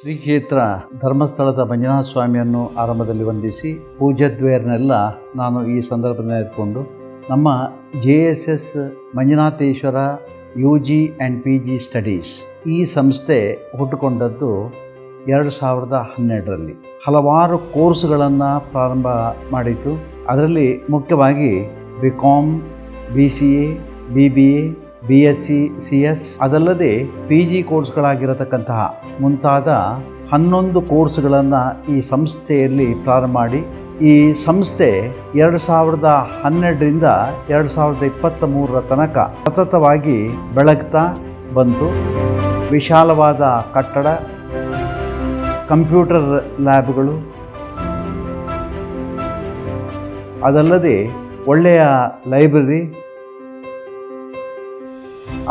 ಶ್ರೀ ಕ್ಷೇತ್ರ ಧರ್ಮಸ್ಥಳದ ಮಂಜುನಾಥ ಸ್ವಾಮಿಯನ್ನು ಆರಂಭದಲ್ಲಿ ವಂದಿಸಿ ಪೂಜ್ಯದ್ವಯರನ್ನೆಲ್ಲ ನಾನು ಈ ಸಂದರ್ಭದಲ್ಲಿ ಎತ್ಕೊಂಡು ನಮ್ಮ JSS Manjunatheshwara UG and PG studies ಈ ಸಂಸ್ಥೆ ಹುಟ್ಟುಕೊಂಡದ್ದು 2012ರಲ್ಲಿ. ಹಲವಾರು ಕೋರ್ಸ್ಗಳನ್ನು ಪ್ರಾರಂಭ ಮಾಡಿತು. ಅದರಲ್ಲಿ ಮುಖ್ಯವಾಗಿ BCom, BCA, BBA, BSc, CS ಅದಲ್ಲದೆ PG ಕೋರ್ಸ್ಗಳಾಗಿರತಕ್ಕಂತಹ ಮುಂತಾದ 11 ಕೋರ್ಸ್ಗಳನ್ನು ಈ ಸಂಸ್ಥೆಯಲ್ಲಿ ಪ್ರಾರಂಭ ಮಾಡಿ ಈ ಸಂಸ್ಥೆ 2012ರಿಂದ 2023 ತನಕ ಸತತವಾಗಿ ಬೆಳಗ್ತಾ ಬಂತು. ವಿಶಾಲವಾದ ಕಟ್ಟಡ, ಕಂಪ್ಯೂಟರ್ ಲ್ಯಾಬ್ಗಳು, ಅದಲ್ಲದೆ ಒಳ್ಳೆಯ ಲೈಬ್ರರಿ,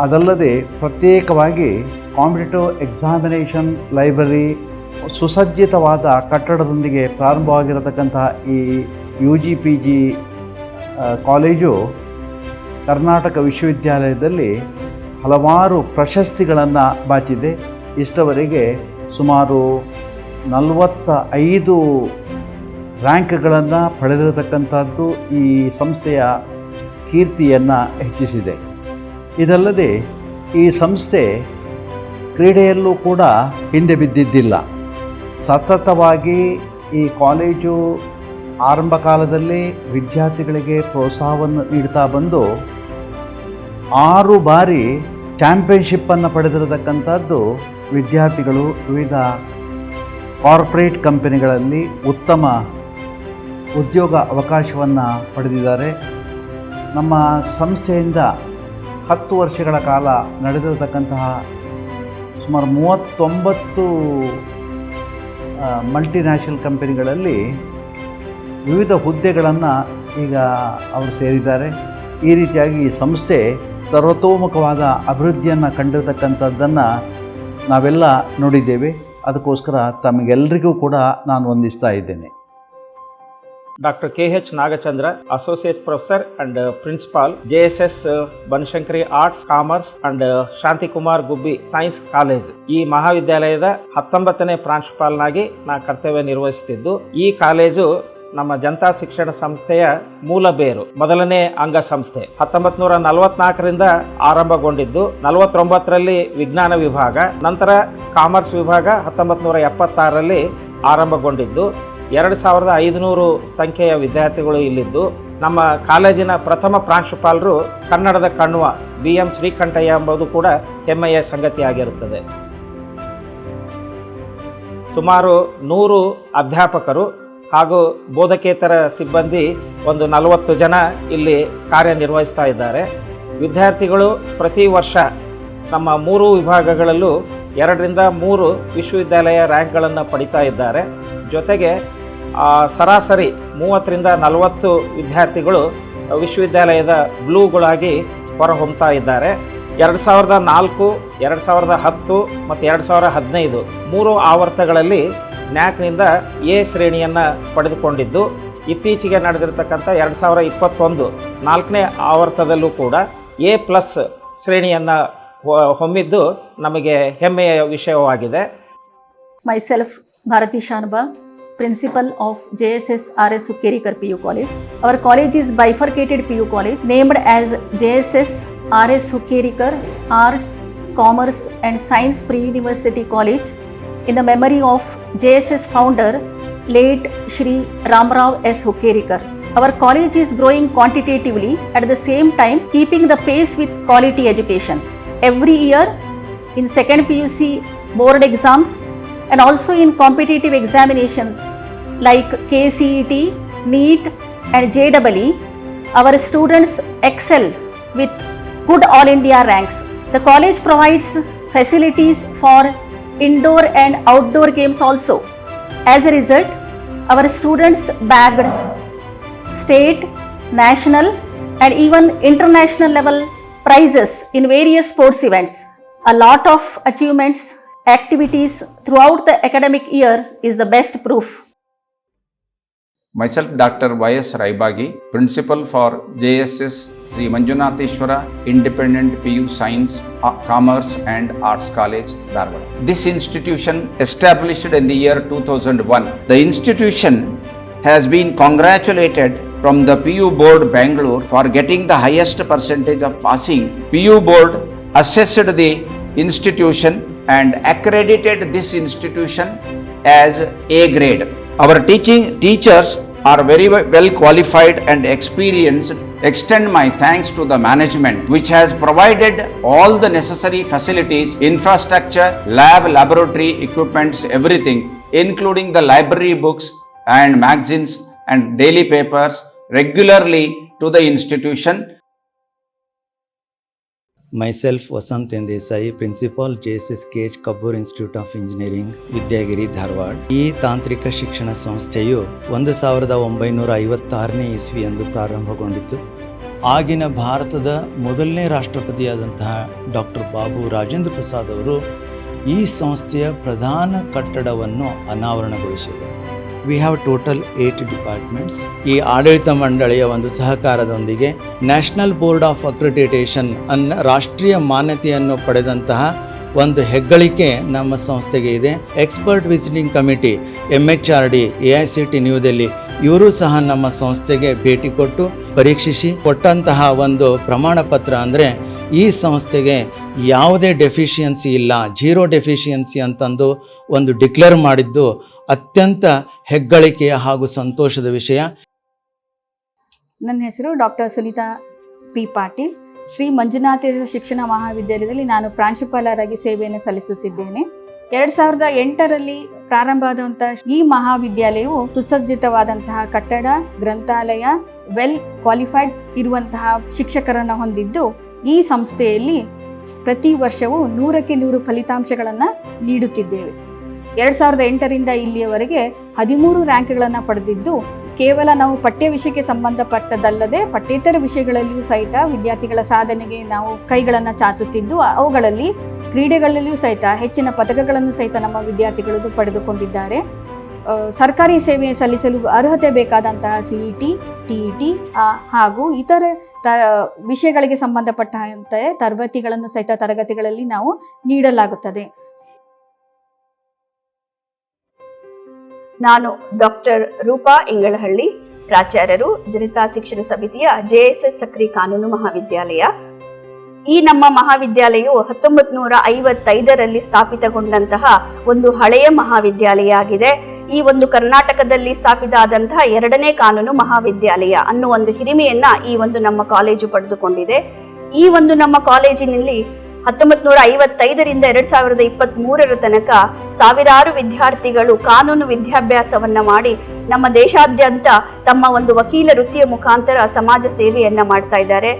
ಅದಲ್ಲದೆ ಪ್ರತ್ಯೇಕವಾಗಿ ಕಾಂಪಿಟೇಟಿವ್ ಎಕ್ಸಾಮಿನೇಷನ್ ಲೈಬ್ರರಿ, ಸುಸಜ್ಜಿತವಾದ ಕಟ್ಟಡದೊಂದಿಗೆ ಪ್ರಾರಂಭವಾಗಿರತಕ್ಕಂತಹ ಈ UG PG ಕಾಲೇಜು ಕರ್ನಾಟಕ ವಿಶ್ವವಿದ್ಯಾಲಯದಲ್ಲಿ ಹಲವಾರು ಪ್ರಶಸ್ತಿಗಳನ್ನು ಬಾಚಿದೆ. ಇಷ್ಟವರೆಗೆ ಸುಮಾರು 45 ರ್ಯಾಂಕ್ಗಳನ್ನು ಪಡೆದಿರತಕ್ಕಂಥದ್ದು ಈ ಸಂಸ್ಥೆಯ ಕೀರ್ತಿಯನ್ನು ಹೆಚ್ಚಿಸಿದೆ. ಇದಲ್ಲದೆ ಈ ಸಂಸ್ಥೆ ಕ್ರೀಡೆಯಲ್ಲೂ ಕೂಡ ಹಿಂದೆ ಬಿದ್ದಿದ್ದಿಲ್ಲ. ಸತತವಾಗಿ ಈ ಕಾಲೇಜು ಆರಂಭ ಕಾಲದಲ್ಲಿ ವಿದ್ಯಾರ್ಥಿಗಳಿಗೆ ಪ್ರೋತ್ಸಾಹವನ್ನು ನೀಡ್ತಾ ಬಂದು 6 ಬಾರಿ ಚಾಂಪಿಯನ್ಶಿಪ್ಪನ್ನು ಪಡೆದಿರತಕ್ಕಂಥದ್ದು ವಿದ್ಯಾರ್ಥಿಗಳು ವಿವಿಧ ಕಾರ್ಪೊರೇಟ್ ಕಂಪನಿಗಳಲ್ಲಿ ಉತ್ತಮ ಉದ್ಯೋಗ ಅವಕಾಶವನ್ನು ಪಡೆದಿದ್ದಾರೆ. ನಮ್ಮ ಸಂಸ್ಥೆಯಿಂದ 10 ವರ್ಷಗಳ ಕಾಲ ನಡೆದಿರತಕ್ಕಂತಹ ಸುಮಾರು 39 ಮಲ್ಟಿನ್ಯಾಷನಲ್ ಕಂಪನಿಗಳಲ್ಲಿ ವಿವಿಧ ಹುದ್ದೆಗಳನ್ನು ಈಗ ಅವರು ಸೇರಿದ್ದಾರೆ. ಈ ರೀತಿಯಾಗಿ ಈ ಸಂಸ್ಥೆ ಸರ್ವತೋಮುಖವಾದ ಅಭಿವೃದ್ಧಿಯನ್ನು ಕಂಡಿರತಕ್ಕಂಥದ್ದನ್ನು ನಾವೆಲ್ಲ ನೋಡಿದ್ದೇವೆ. ಅದಕ್ಕೋಸ್ಕರ ತಮಗೆಲ್ಲರಿಗೂ ಕೂಡ ನಾನು ವಂದಿಸ್ತಾ ಇದ್ದೇನೆ. Dr. KH Nagachandra, Associate Professor and Principal, JSS Banashankari Arts, Commerce and Shanti Kumar Gubbi Science College. ಈ ಮಹಾವಿದ್ಯಾಲಯದ 19ನೇ ಪ್ರಾಂಶುಪಾಲನಾಗಿ ನಾನು ಕರ್ತವ್ಯ ನಿರ್ವಹಿಸುತ್ತಿದ್ದು, ಈ ಕಾಲೇಜು ನಮ್ಮ ಜನತಾ ಶಿಕ್ಷಣ ಸಂಸ್ಥೆಯ ಮೂಲ ಬೇರು, ಮೊದಲನೇ ಅಂಗ ಸಂಸ್ಥೆ. 1944ರಿಂದ ಆರಂಭಗೊಂಡಿದ್ದು, 49ರಲ್ಲಿ ವಿಜ್ಞಾನ ವಿಭಾಗ, ನಂತರ ಕಾಮರ್ಸ್ ವಿಭಾಗ 1976ರಲ್ಲಿ ಆರಂಭಗೊಂಡಿದ್ದು, 2500 ಸಂಖ್ಯೆಯ ವಿದ್ಯಾರ್ಥಿಗಳು ಇಲ್ಲಿದ್ದು, ನಮ್ಮ ಕಾಲೇಜಿನ ಪ್ರಥಮ ಪ್ರಾಂಶುಪಾಲರು ಕನ್ನಡದ ಕಣ್ವ BM ಶ್ರೀಕಂಠಯ್ಯ ಎಂಬುದು ಕೂಡ ಹೆಮ್ಮೆಯ ಸಂಗತಿಯಾಗಿರುತ್ತದೆ. ಸುಮಾರು 100 ಅಧ್ಯಾಪಕರು ಹಾಗೂ ಬೋಧಕೇತರ ಸಿಬ್ಬಂದಿ ಒಂದು 40 ಜನ ಇಲ್ಲಿ ಕಾರ್ಯನಿರ್ವಹಿಸ್ತಾ ಇದ್ದಾರೆ. ವಿದ್ಯಾರ್ಥಿಗಳು ಪ್ರತಿ ವರ್ಷ ನಮ್ಮ 3 ವಿಭಾಗಗಳಲ್ಲೂ 2ರಿಂದ 3 ವಿಶ್ವವಿದ್ಯಾಲಯ ರ್ಯಾಂಕ್ಗಳನ್ನು ಪಡಿತಾ ಇದ್ದಾರೆ. ಜೊತೆಗೆ ಸರಾಸರಿ 30ರಿಂದ 40 ವಿದ್ಯಾರ್ಥಿಗಳು ವಿಶ್ವವಿದ್ಯಾಲಯದ ಬ್ಲೂಗಳಾಗಿ ಹೊರಹೊಮ್ತಾ ಇದ್ದಾರೆ. 2004, 2010 ಮತ್ತು 2015 3 ಆವರ್ತಗಳಲ್ಲಿ ನ್ಯಾಕ್ನಿಂದ A ಶ್ರೇಣಿಯನ್ನು ಪಡೆದುಕೊಂಡಿದ್ದು, ಇತ್ತೀಚೆಗೆ ನಡೆದಿರತಕ್ಕಂಥ 2021 4ನೇ ಆವರ್ತದಲ್ಲೂ ಕೂಡ A+ ಶ್ರೇಣಿಯನ್ನು ಹೊಮ್ಮಿದ್ದು ನಮಗೆ ಹೆಮ್ಮೆಯ ವಿಷಯವಾಗಿದೆ. Myself, Bharati Shanba, Principal of JSS R.S. Hukkerikar PU College. Our college is bifurcated PU college named as JSS R.S. Hukkerikar Arts, Commerce and Science Pre-University College in the memory of JSS founder late Shri Ramrao S. Hukkerikar. Our college is growing quantitatively at the same time keeping the pace with quality education. Every year in second PUC board exams and also in competitive examinations like KCET, NEET and JEE, our students excel with good All India ranks. The college provides facilities for indoor and outdoor games also. As a result, our students bagged state, national and even international level prizes in various sports events. A lot of achievements, activities throughout the academic year is the best proof. Myself, Dr. Y.S. Raibagi, Principal for JSS Sri Manjunatheshwara Independent PU Science, Commerce and Arts College, Dharwad. This institution established in the year 2001. The institution has been congratulated from the PU Board Bangalore for getting the highest percentage of passing. PU Board assessed the institution and accredited this institution as A grade. Our teachers are very well qualified and experienced. Extend my thanks to the management which has provided all the necessary facilities, infrastructure, laboratory equipments, everything, including the library books and magazines and daily papers regularly to the institution. Myself, Vasant Desai, Principal, JSS KH Kabur Institute of Engineering, Vidyagiri Dharwad. ಈ ತಾಂತ್ರಿಕ ಶಿಕ್ಷಣ ಸಂಸ್ಥೆಯು 1956ನೇ ಇಸ್ವಿಯಂದು ಪ್ರಾರಂಭಗೊಂಡಿತು. ಆಗಿನ ಭಾರತದ ಮೊದಲನೇ ರಾಷ್ಟ್ರಪತಿಯಾದಂತಹ doctor Babu Rajendra Prasad ಅವರು ಈ ಸಂಸ್ಥೆಯ ಪ್ರಧಾನ ಕಟ್ಟಡವನ್ನು ಅನಾವರಣಗೊಳಿಸಿದರು. We have total 8 departments. ಈ ಆಡಳಿತ ಮಂಡಳಿಯ ಒಂದು ಸಹಕಾರದೊಂದಿಗೆ ನ್ಯಾಷನಲ್ ಬೋರ್ಡ್ ಆಫ್ ಅಕ್ರಿಡಿಟೇಷನ್ ರಾಷ್ಟ್ರೀಯ ಮಾನ್ಯತೆಯನ್ನು ಪಡೆದಂತಹ ಒಂದು ಹೆಗ್ಗಳಿಕೆ ನಮ್ಮ ಸಂಸ್ಥೆಗೆ ಇದೆ. Expert visiting committee MHRD AICT new Delhi ಇವರು ಸಹ ನಮ್ಮ ಸಂಸ್ಥೆಗೆ ಭೇಟಿ ಕೊಟ್ಟು ಪರೀಕ್ಷಿಸಿ ಕೊಟ್ಟಂತಹ ಒಂದು ಪ್ರಮಾಣ ಪತ್ರ ಅಂದರೆ ಈ ಸಂಸ್ಥೆಗೆ ಯಾವುದೇ ಡೆಫಿಷಿಯನ್ಸಿ ಇಲ್ಲ, 0 ಡೆಫಿಷಿಯನ್ಸಿ ಅಂತಂದು ಒಂದು ಡಿಕ್ಲೇರ್ ಮಾಡಿದ್ದು ಅತ್ಯಂತ ಹೆಗ್ಗಳಿಕೆಯ ಹಾಗೂ ಸಂತೋಷದ ವಿಷಯ. ನನ್ನ ಹೆಸರು ಡಾಕ್ಟರ್ ಸುನೀತಾ ಪಿ ಪಾಟೀಲ್. ಶ್ರೀ ಮಂಜುನಾಥೇಶ್ವರ ಶಿಕ್ಷಣ ಮಹಾವಿದ್ಯಾಲಯದಲ್ಲಿ ನಾನು ಪ್ರಾಂಶುಪಾಲರಾಗಿ ಸೇವೆಯನ್ನು ಸಲ್ಲಿಸುತ್ತಿದ್ದೇನೆ. 2008ರಲ್ಲಿ ಪ್ರಾರಂಭ ಆದಂಥ ಈ ಮಹಾವಿದ್ಯಾಲಯವು ಸುಸಜ್ಜಿತವಾದಂತಹ ಕಟ್ಟಡ, ಗ್ರಂಥಾಲಯ, ವೆಲ್ ಕ್ವಾಲಿಫೈಡ್ ಇರುವಂತಹ ಶಿಕ್ಷಕರನ್ನು ಹೊಂದಿದ್ದು ಈ ಸಂಸ್ಥೆಯಲ್ಲಿ ಪ್ರತಿ ವರ್ಷವೂ 100ಕ್ಕೆ 100 ಫಲಿತಾಂಶಗಳನ್ನು ನೀಡುತ್ತಿದ್ದೇವೆ. 2008ರಿಂದ ಇಲ್ಲಿಯವರೆಗೆ 13 ರ್ಯಾಂಕ್ಗಳನ್ನು ಪಡೆದಿದ್ದು ಕೇವಲ ನಾವು ಪಠ್ಯ ವಿಷಯಕ್ಕೆ ಸಂಬಂಧಪಟ್ಟದಲ್ಲದೆ ಪಠ್ಯೇತರ ವಿಷಯಗಳಲ್ಲಿಯೂ ಸಹಿತ ವಿದ್ಯಾರ್ಥಿಗಳ ಸಾಧನೆಗೆ ನಾವು ಕೈಗಳನ್ನು ಚಾಚುತ್ತಿದ್ದು ಅವುಗಳಲ್ಲಿ ಕ್ರೀಡೆಗಳಲ್ಲಿಯೂ ಸಹಿತ ಹೆಚ್ಚಿನ ಪದಕಗಳನ್ನು ಸಹಿತ ನಮ್ಮ ವಿದ್ಯಾರ್ಥಿಗಳು ಪಡೆದುಕೊಂಡಿದ್ದಾರೆ. ಸರ್ಕಾರಿ ಸೇವೆ ಸಲ್ಲಿಸಲು ಅರ್ಹತೆ ಬೇಕಾದಂತಹ CET, TET ಹಾಗೂ ಇತರೆ ವಿಷಯಗಳಿಗೆ ಸಂಬಂಧಪಟ್ಟಂತೆ ತರಬೇತಿಗಳನ್ನು ಸಹಿತ ತರಗತಿಗಳಲ್ಲಿ ನಾವು ನೀಡಲಾಗುತ್ತದೆ. ನಾನು ಡಾಕ್ಟರ್ ರೂಪಾ ಇಂಗಳಹಳ್ಳಿ, ಪ್ರಾಚಾರ್ಯರು, ಜನತಾ ಶಿಕ್ಷಣ ಸಮಿತಿಯ JSS ಸಕ್ರಿ ಕಾನೂನು ಮಹಾವಿದ್ಯಾಲಯ. ಈ ನಮ್ಮ ಮಹಾವಿದ್ಯಾಲಯವು 1955ರಲ್ಲಿ ಸ್ಥಾಪಿತಗೊಂಡಂತಹ ಒಂದು ಹಳೆಯ ಮಹಾವಿದ್ಯಾಲಯ ಆಗಿದೆ. ಈ ಒಂದು ಕರ್ನಾಟಕದಲ್ಲಿ ಸ್ಥಾಪಿತ ಆದಂತಹ 2ನೇ ಕಾನೂನು ಮಹಾವಿದ್ಯಾಲಯ ಅನ್ನೋ ಒಂದು ಹಿರಿಮೆಯನ್ನ ಈ ಒಂದು ನಮ್ಮ ಕಾಲೇಜು ಪಡೆದುಕೊಂಡಿದೆ. ಈ ಒಂದು ನಮ್ಮ ಕಾಲೇಜಿನಲ್ಲಿ 1955ರಿಂದ 2023ರ ತನಕ ಸಾವಿರಾರು ವಿದ್ಯಾರ್ಥಿಗಳು ಕಾನೂನು ವಿದ್ಯಾಭ್ಯಾಸವನ್ನ ಮಾಡಿ ನಮ್ಮ ದೇಶಾದ್ಯಂತ ತಮ್ಮ ಒಂದು ವಕೀಲ ವೃತ್ತಿಯ ಮುಖಾಂತರ ಸಮಾಜ ಸೇವೆಯನ್ನ ಮಾಡ್ತಾ ಇದ್ದಾರೆ.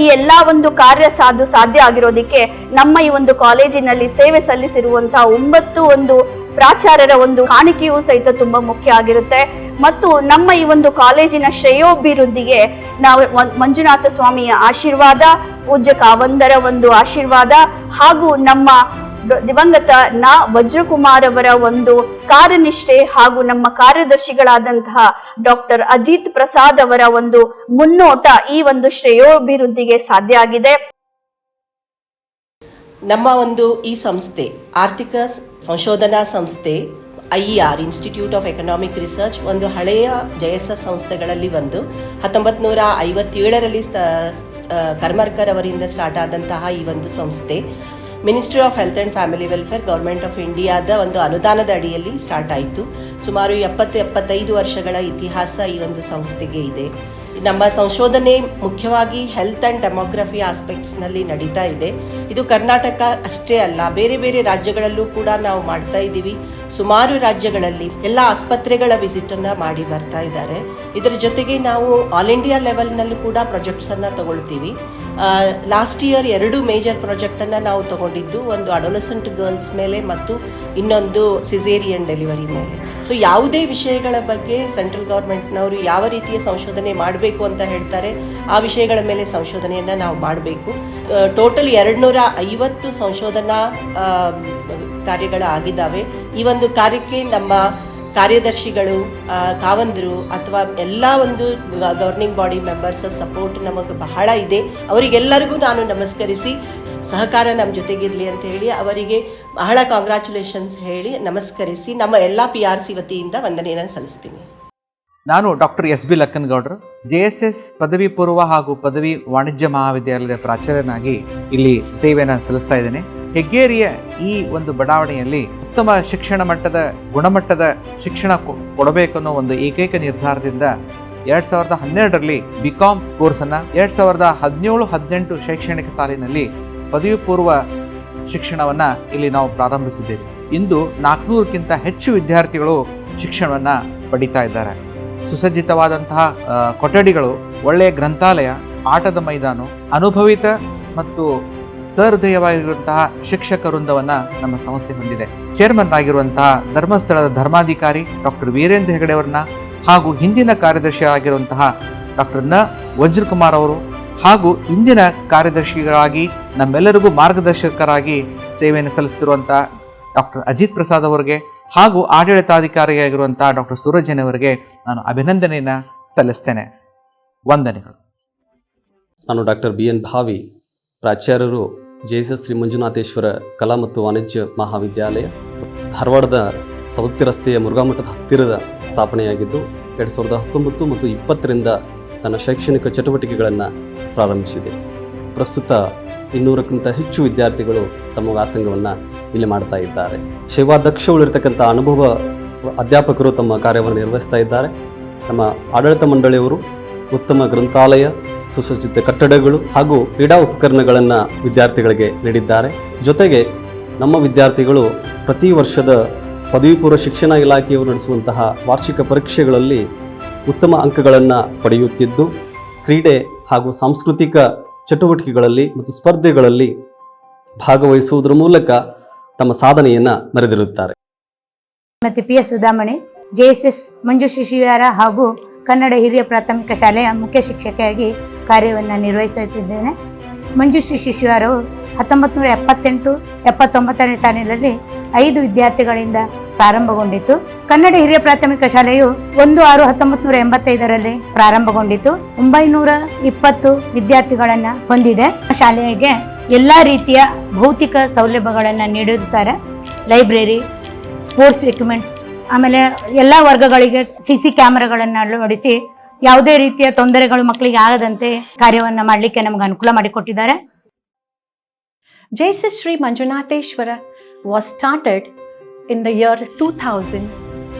ಈ ಎಲ್ಲ ಒಂದು ಕಾರ್ಯ ಸಾಧ್ಯ ಆಗಿರೋದಕ್ಕೆ ನಮ್ಮ ಈ ಒಂದು ಕಾಲೇಜಿನಲ್ಲಿ ಸೇವೆ ಸಲ್ಲಿಸಿರುವಂತಹ 9 ಒಂದು ಪ್ರಾಚಾರ್ಯರ ಒಂದು ಕಾಣಿಕೆಯೂ ಸಹಿತ ತುಂಬಾ ಮುಖ್ಯ ಆಗಿರುತ್ತೆ. ಮತ್ತು ನಮ್ಮ ಈ ಒಂದು ಕಾಲೇಜಿನ ಶ್ರೇಯೋಭಿವೃದ್ಧಿಗೆ ನಾವು ಮಂಜುನಾಥ ಸ್ವಾಮಿಯ ಆಶೀರ್ವಾದ, ಪೂಜ್ಯ ಕಾವಂದರ ಒಂದು ಆಶೀರ್ವಾದ ಹಾಗೂ ನಮ್ಮ ದಿವಂಗತ ವಜ್ರಕುಮಾರ್ ಅವರ ಒಂದು ಕಾರ್ಯನಿಷ್ಠೆ ಹಾಗೂ ನಮ್ಮ ಕಾರ್ಯದರ್ಶಿಗಳಾದಂತಹ ಡಾಕ್ಟರ್ ಅಜಿತ್ ಪ್ರಸಾದ್ ಅವರ ಒಂದು ಮುನ್ನೋಟ ಈ ಒಂದು ಶ್ರೇಯೋಭಿವೃದ್ಧಿಗೆ ಸಾಧ್ಯ ಆಗಿದೆ. ನಮ್ಮ ಒಂದು ಈ ಸಂಸ್ಥೆ ಆರ್ಥಿಕ ಸಂಶೋಧನಾ ಸಂಸ್ಥೆ IER institute of economic research ಒಂದು ಹಳೆಯ JSS ಸಂಸ್ಥೆಗಳಲ್ಲಿ ಒಂದು 1957ರಲ್ಲಿ ಕರ್ಮರ್ಕರ್ ಅವರಿಂದ ಸ್ಟಾರ್ಟ್ ಆದಂತಹ ಈ ಒಂದು ಸಂಸ್ಥೆ ministry of health and family welfare government of ಇಂಡಿಯಾದ ಒಂದು ಅನುದಾನದ ಅಡಿಯಲ್ಲಿ ಸ್ಟಾರ್ಟ್ ಆಯಿತು. ಸುಮಾರು 70-75 ವರ್ಷಗಳ ಇತಿಹಾಸ ಈ ಒಂದು ಸಂಸ್ಥೆಗೆ ಇದೆ. ನಮ್ಮ ಸಂಶೋಧನೆ ಮುಖ್ಯವಾಗಿ ಹೆಲ್ತ್ ಆ್ಯಂಡ್ ಡೆಮೋಗ್ರಫಿ ಆಸ್ಪೆಕ್ಟ್ಸ್ನಲ್ಲಿ ನಡೀತಾ ಇದೆ. ಇದು ಕರ್ನಾಟಕ ಅಷ್ಟೇ ಅಲ್ಲ, ಬೇರೆ ಬೇರೆ ರಾಜ್ಯಗಳಲ್ಲೂ ಕೂಡ ನಾವು ಮಾಡ್ತಾ ಇದ್ದೀವಿ. ಸುಮಾರು ರಾಜ್ಯಗಳಲ್ಲಿ ಎಲ್ಲ ಆಸ್ಪತ್ರೆಗಳ ವಿಸಿಟನ್ನು ಮಾಡಿ ಬರ್ತಾ ಇದ್ದಾರೆ. ಇದರ ಜೊತೆಗೆ ನಾವು ಆಲ್ ಇಂಡಿಯಾ ಲೆವೆಲ್ನಲ್ಲೂ ಕೂಡ ಪ್ರಾಜೆಕ್ಟ್ಸನ್ನು ತಗೊಳ್ತೀವಿ. ಲಾಸ್ಟ್ ಇಯರ್ 2 ಮೇಜರ್ ಪ್ರಾಜೆಕ್ಟನ್ನು ನಾವು ತಗೊಂಡಿದ್ದು, ಒಂದು ಅಡೋಲೆಸೆಂಟ್ ಗರ್ಲ್ಸ್ ಮೇಲೆ ಮತ್ತು ಇನ್ನೊಂದು ಸಿಸೇರಿಯನ್ ಡೆಲಿವರಿ ಮೇಲೆ. ಸೊ ಯಾವುದೇ ವಿಷಯಗಳ ಬಗ್ಗೆ ಸೆಂಟ್ರಲ್ ಗೌರ್ಮೆಂಟ್ನವರು ಯಾವ ರೀತಿಯ ಸಂಶೋಧನೆ ಮಾಡಬೇಕು ಅಂತ ಹೇಳ್ತಾರೆ ಆ ವಿಷಯಗಳ ಮೇಲೆ ಸಂಶೋಧನೆಯನ್ನು ನಾವು ಮಾಡಬೇಕು. ಟೋಟಲ್ 250 ಸಂಶೋಧನಾ ಕಾರ್ಯಗಳು ಆಗಿದ್ದಾವೆ. ಈ ಒಂದು ಕಾರ್ಯಕ್ಕೆ ನಮ್ಮ ಕಾರ್ಯದರ್ಶಿಗಳು, ಕಾವಂದರು ಅಥವಾ ಎಲ್ಲ ಒಂದು ಗವರ್ನಿಂಗ್ ಬಾಡಿ ಮೆಂಬರ್ಸ್ ಸಪೋರ್ಟ್ ನಮಗೆ ಬಹಳ ಇದೆ. ಅವರಿಗೆಲ್ಲರಿಗೂ ನಾನು ನಮಸ್ಕರಿಸಿ ಸಹಕಾರ ನಮ್ಮ ಜೊತೆಗಿರಲಿ ಅಂತ ಹೇಳಿ ಅವರಿಗೆ ಬಹಳ ಕಾಂಗ್ರ್ಯಾಚುಲೇಷನ್ಸ್ ಹೇಳಿ ನಮಸ್ಕರಿಸಿ ನಮ್ಮ ಎಲ್ಲ PRC ವತಿಯಿಂದ ವಂದನೆಯನ್ನು ಸಲ್ಲಿಸ್ತೀನಿ. ನಾನು ಡಾಕ್ಟರ್ SB ಲಕ್ಕನಗೌಡರು, JSS ಪದವಿ ಪೂರ್ವ ಹಾಗೂ ಪದವಿ ವಾಣಿಜ್ಯ ಮಹಾವಿದ್ಯಾಲಯದ ಪ್ರಾಚಾರ್ಯನಾಗಿ ಇಲ್ಲಿ ಸೇವೆಯನ್ನು ಸಲ್ಲಿಸ್ತಾ ಇದ್ದೇನೆ. ಹೆಗ್ಗೇರಿಯ ಈ ಒಂದು ಬಡಾವಣೆಯಲ್ಲಿ ಉತ್ತಮ ಶಿಕ್ಷಣ ಮಟ್ಟದ ಗುಣಮಟ್ಟದ ಶಿಕ್ಷಣ ಕೊಡಬೇಕನ್ನೋ ಒಂದು ಏಕೈಕ ನಿರ್ಧಾರದಿಂದ 2012ರಲ್ಲಿ BCom ಕೋರ್ಸನ್ನು 2017-18 ಶೈಕ್ಷಣಿಕ ಸಾಲಿನಲ್ಲಿ ಪದವಿ ಪೂರ್ವ ಶಿಕ್ಷಣವನ್ನು ಇಲ್ಲಿ ನಾವು ಪ್ರಾರಂಭಿಸಿದ್ದೇವೆ. ಇಂದು 400ಕ್ಕಿಂತ ಹೆಚ್ಚು ವಿದ್ಯಾರ್ಥಿಗಳು ಶಿಕ್ಷಣವನ್ನು ಪಡಿತಾ ಇದ್ದಾರೆ. ಸುಸಜ್ಜಿತವಾದಂತಹ ಕೊಠಡಿಗಳು, ಒಳ್ಳೆಯ ಗ್ರಂಥಾಲಯ, ಆಟದ ಮೈದಾನ, ಅನುಭವಿತ ಮತ್ತು ಸಹೃದಯವಾಗಿರುವಂತಹ ಶಿಕ್ಷಕ ವೃಂದವನ್ನು ನಮ್ಮ ಸಂಸ್ಥೆ ಹೊಂದಿದೆ. ಚೇರ್ಮನ್ ಆಗಿರುವಂತಹ ಧರ್ಮಸ್ಥಳದ ಧರ್ಮಾಧಿಕಾರಿ ಡಾಕ್ಟರ್ ವೀರೇಂದ್ರ ಹೆಗಡೆ ಅವರನ್ನ ಹಾಗೂ ಹಿಂದಿನ ಕಾರ್ಯದರ್ಶಿ ಆಗಿರುವಂತಹ ಡಾಕ್ಟರ್ ವಜ್ರಕುಮಾರ್ ಅವರು ಹಾಗೂ ಇಂದಿನ ಕಾರ್ಯದರ್ಶಿಗಳಾಗಿ ನಮ್ಮೆಲ್ಲರಿಗೂ ಮಾರ್ಗದರ್ಶಕರಾಗಿ ಸೇವೆಯನ್ನು ಸಲ್ಲಿಸುತ್ತಿರುವಂತಹ ಡಾಕ್ಟರ್ ಅಜಿತ್ ಪ್ರಸಾದ್ ಅವರಿಗೆ ಹಾಗೂ ಆಡಳಿತಾಧಿಕಾರಿಯಾಗಿರುವಂತಹ ಡಾಕ್ಟರ್ ಸೂರಜನ್ ಅವರಿಗೆ ನಾನು ಅಭಿನಂದನೆಯನ್ನು ಸಲ್ಲಿಸ್ತೇನೆ. ವಂದನೆಗಳು. ನಾನು ಡಾಕ್ಟರ್ BN ಭಾವಿ, ಪ್ರಾಚಾರ್ಯರು JSS ಶ್ರೀ ಮಂಜುನಾಥೇಶ್ವರ ಕಲಾ ಮತ್ತು ವಾಣಿಜ್ಯ ಮಹಾವಿದ್ಯಾಲಯ, ಧಾರವಾಡದ ಸವದತ್ತಿ ರಸ್ತೆಯ ಮುರುಘಾಮಠದ ಹತ್ತಿರದ ಸ್ಥಾಪನೆಯಾಗಿದ್ದು 2019 ಮತ್ತು 2020ರಿಂದ ತನ್ನ ಶೈಕ್ಷಣಿಕ ಚಟುವಟಿಕೆಗಳನ್ನು ಪ್ರಾರಂಭಿಸಿದೆ. ಪ್ರಸ್ತುತ 200ಕ್ಕಿಂತ ಹೆಚ್ಚು ವಿದ್ಯಾರ್ಥಿಗಳು ತಮ್ಮ ವ್ಯಾಸಂಗವನ್ನು ಇಲ್ಲಿ ಮಾಡ್ತಾ ಇದ್ದಾರೆ. ಸೇವಾದಕ್ಷಗಳಿರ್ತಕ್ಕಂಥ ಅನುಭವ ಅಧ್ಯಾಪಕರು ತಮ್ಮ ಕಾರ್ಯವನ್ನು ನಿರ್ವಹಿಸ್ತಾ ಇದ್ದಾರೆ. ನಮ್ಮ ಆಡಳಿತ ಮಂಡಳಿಯವರು ಉತ್ತಮ ಗ್ರಂಥಾಲಯ, ಸುಸಜ್ಜಿತ ಕಟ್ಟಡಗಳು ಹಾಗೂ ಕ್ರೀಡಾ ಉಪಕರಣಗಳನ್ನು ವಿದ್ಯಾರ್ಥಿಗಳಿಗೆ ನೀಡಿದ್ದಾರೆ. ಜೊತೆಗೆ ನಮ್ಮ ವಿದ್ಯಾರ್ಥಿಗಳು ಪ್ರತಿ ವರ್ಷದ ಪದವಿ ಪೂರ್ವ ಶಿಕ್ಷಣ ಇಲಾಖೆಯವರು ನಡೆಸುವಂತಹ ವಾರ್ಷಿಕ ಪರೀಕ್ಷೆಗಳಲ್ಲಿ ಉತ್ತಮ ಅಂಕಗಳನ್ನು ಪಡೆಯುತ್ತಿದ್ದು, ಕ್ರೀಡೆ ಹಾಗೂ ಸಾಂಸ್ಕೃತಿಕ ಚಟುವಟಿಕೆಗಳಲ್ಲಿ ಮತ್ತು ಸ್ಪರ್ಧೆಗಳಲ್ಲಿ ಭಾಗವಹಿಸುವುದರ ಮೂಲಕ ತಮ್ಮ ಸಾಧನೆಯನ್ನು ಮೆರೆದಿರುತ್ತಾರೆ. ಮತ್ತು PS ಸುಧಾಮಣಿ, JSS ಮಂಜು ಶಿಶುವಿಹಾರ ಹಾಗೂ ಕನ್ನಡ ಹಿರಿಯ ಪ್ರಾಥಮಿಕ ಶಾಲೆಯ ಮುಖ್ಯ ಶಿಕ್ಷಕಿಯಾಗಿ ಕಾರ್ಯವನ್ನು ನಿರ್ವಹಿಸುತ್ತಿದ್ದೇನೆ. ಮಂಜು ಶಿಶುವಿಹಾರವು 1978-79ನೇ ಸಾಲಿನಲ್ಲಿ 5 ವಿದ್ಯಾರ್ಥಿಗಳಿಂದ ಪ್ರಾರಂಭಗೊಂಡಿತು. ಕನ್ನಡ ಹಿರಿಯ ಪ್ರಾಥಮಿಕ ಶಾಲೆಯು 1/6/1985ರಲ್ಲಿ ಪ್ರಾರಂಭಗೊಂಡಿತು. 920 ವಿದ್ಯಾರ್ಥಿಗಳನ್ನು ಹೊಂದಿದೆ. ಶಾಲೆಗೆ ಎಲ್ಲ ರೀತಿಯ ಭೌತಿಕ ಸೌಲಭ್ಯಗಳನ್ನು ನೀಡುತ್ತಾರೆ. ಲೈಬ್ರರಿ, ಸ್ಪೋರ್ಟ್ಸ್ ಎಕ್ವಿಪ್ಮೆಂಟ್ಸ್, ಆಮೇಲೆ ಎಲ್ಲ ವರ್ಗಗಳಿಗೆ CC ಕ್ಯಾಮೆರಾಗಳನ್ನು ಅಳವಡಿಸಿ ಯಾವುದೇ ರೀತಿಯ ತೊಂದರೆಗಳು ಮಕ್ಕಳಿಗೆ ಆಗದಂತೆ ಕಾರ್ಯವನ್ನು ಮಾಡಲಿಕ್ಕೆ ನಮಗೆ ಅನುಕೂಲ ಮಾಡಿಕೊಟ್ಟಿದ್ದಾರೆ. JSS Sri Manjunatheshwara was started in the year 2000.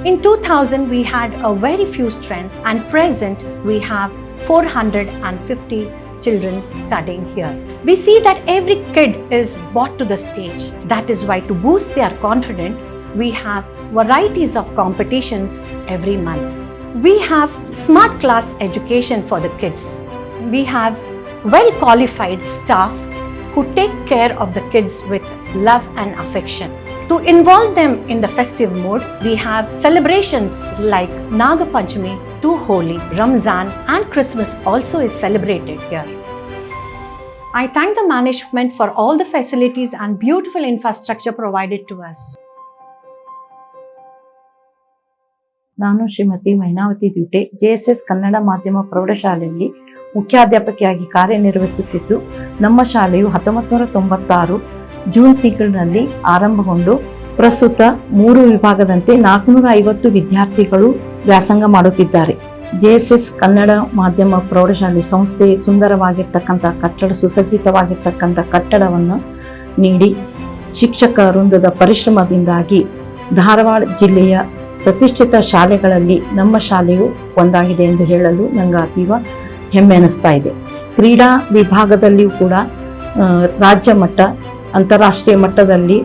In 2000 we had a very few strength, and present we have 450 children studying here. We see that every kid is brought to the stage. That is why, to boost their confidence, we have varieties of competitions every month. We have smart class education for the kids. We have well qualified staff who take care of the kids with love and affection. To involve them in the festive mood, we have celebrations like Naga Panchami to Holi, Ramzan and Christmas also is celebrated here. I thank the management for all the facilities and beautiful infrastructure provided to us. ನಾನು Shrimati Mainavati ದಿವಟೆ, JSS Kannada ಮಾಧ್ಯಮ ಪ್ರೌಢಶಾಲೆಯಲ್ಲಿ ಮುಖ್ಯಾಧ್ಯಾಪಕಿಯಾಗಿ ಕಾರ್ಯನಿರ್ವಹಿಸುತ್ತಿದ್ದು, ನಮ್ಮ ಶಾಲೆಯು 1996 June ತಿಂಗಳಿನಲ್ಲಿ ಆರಂಭಗೊಂಡು ಪ್ರಸ್ತುತ 3 ವಿಭಾಗದಂತೆ 450 ವಿದ್ಯಾರ್ಥಿಗಳು ವ್ಯಾಸಂಗ ಮಾಡುತ್ತಿದ್ದಾರೆ. JSS ಕನ್ನಡ ಮಾಧ್ಯಮ ಪ್ರೌಢಶಾಲೆ ಸಂಸ್ಥೆ ಸುಂದರವಾಗಿರ್ತಕ್ಕಂಥ ಕಟ್ಟಡ, ಸುಸಜ್ಜಿತವಾಗಿರ್ತಕ್ಕಂಥ ಕಟ್ಟಡವನ್ನು ನೀಡಿ ಶಿಕ್ಷಕ ವೃಂದದ ಪರಿಶ್ರಮದಿಂದಾಗಿ ಧಾರವಾಡ ಜಿಲ್ಲೆಯ ಪ್ರತಿಷ್ಠಿತ ಶಾಲೆಗಳಲ್ಲಿ ನಮ್ಮ ಶಾಲೆಯು ಒಂದಾಗಿದೆ ಎಂದು ಹೇಳಲು ನನಗೆ ಅತೀವ ಹೆಮ್ಮೆ ಅನಿಸ್ತಾ ಇದೆ. ಕ್ರೀಡಾ ವಿಭಾಗದಲ್ಲಿಯೂ ಕೂಡ ರಾಜ್ಯ ಮಟ್ಟ, ಅಂತಾರಾಷ್ಟ್ರೀಯ ಮಟ್ಟದಲ್ಲಿ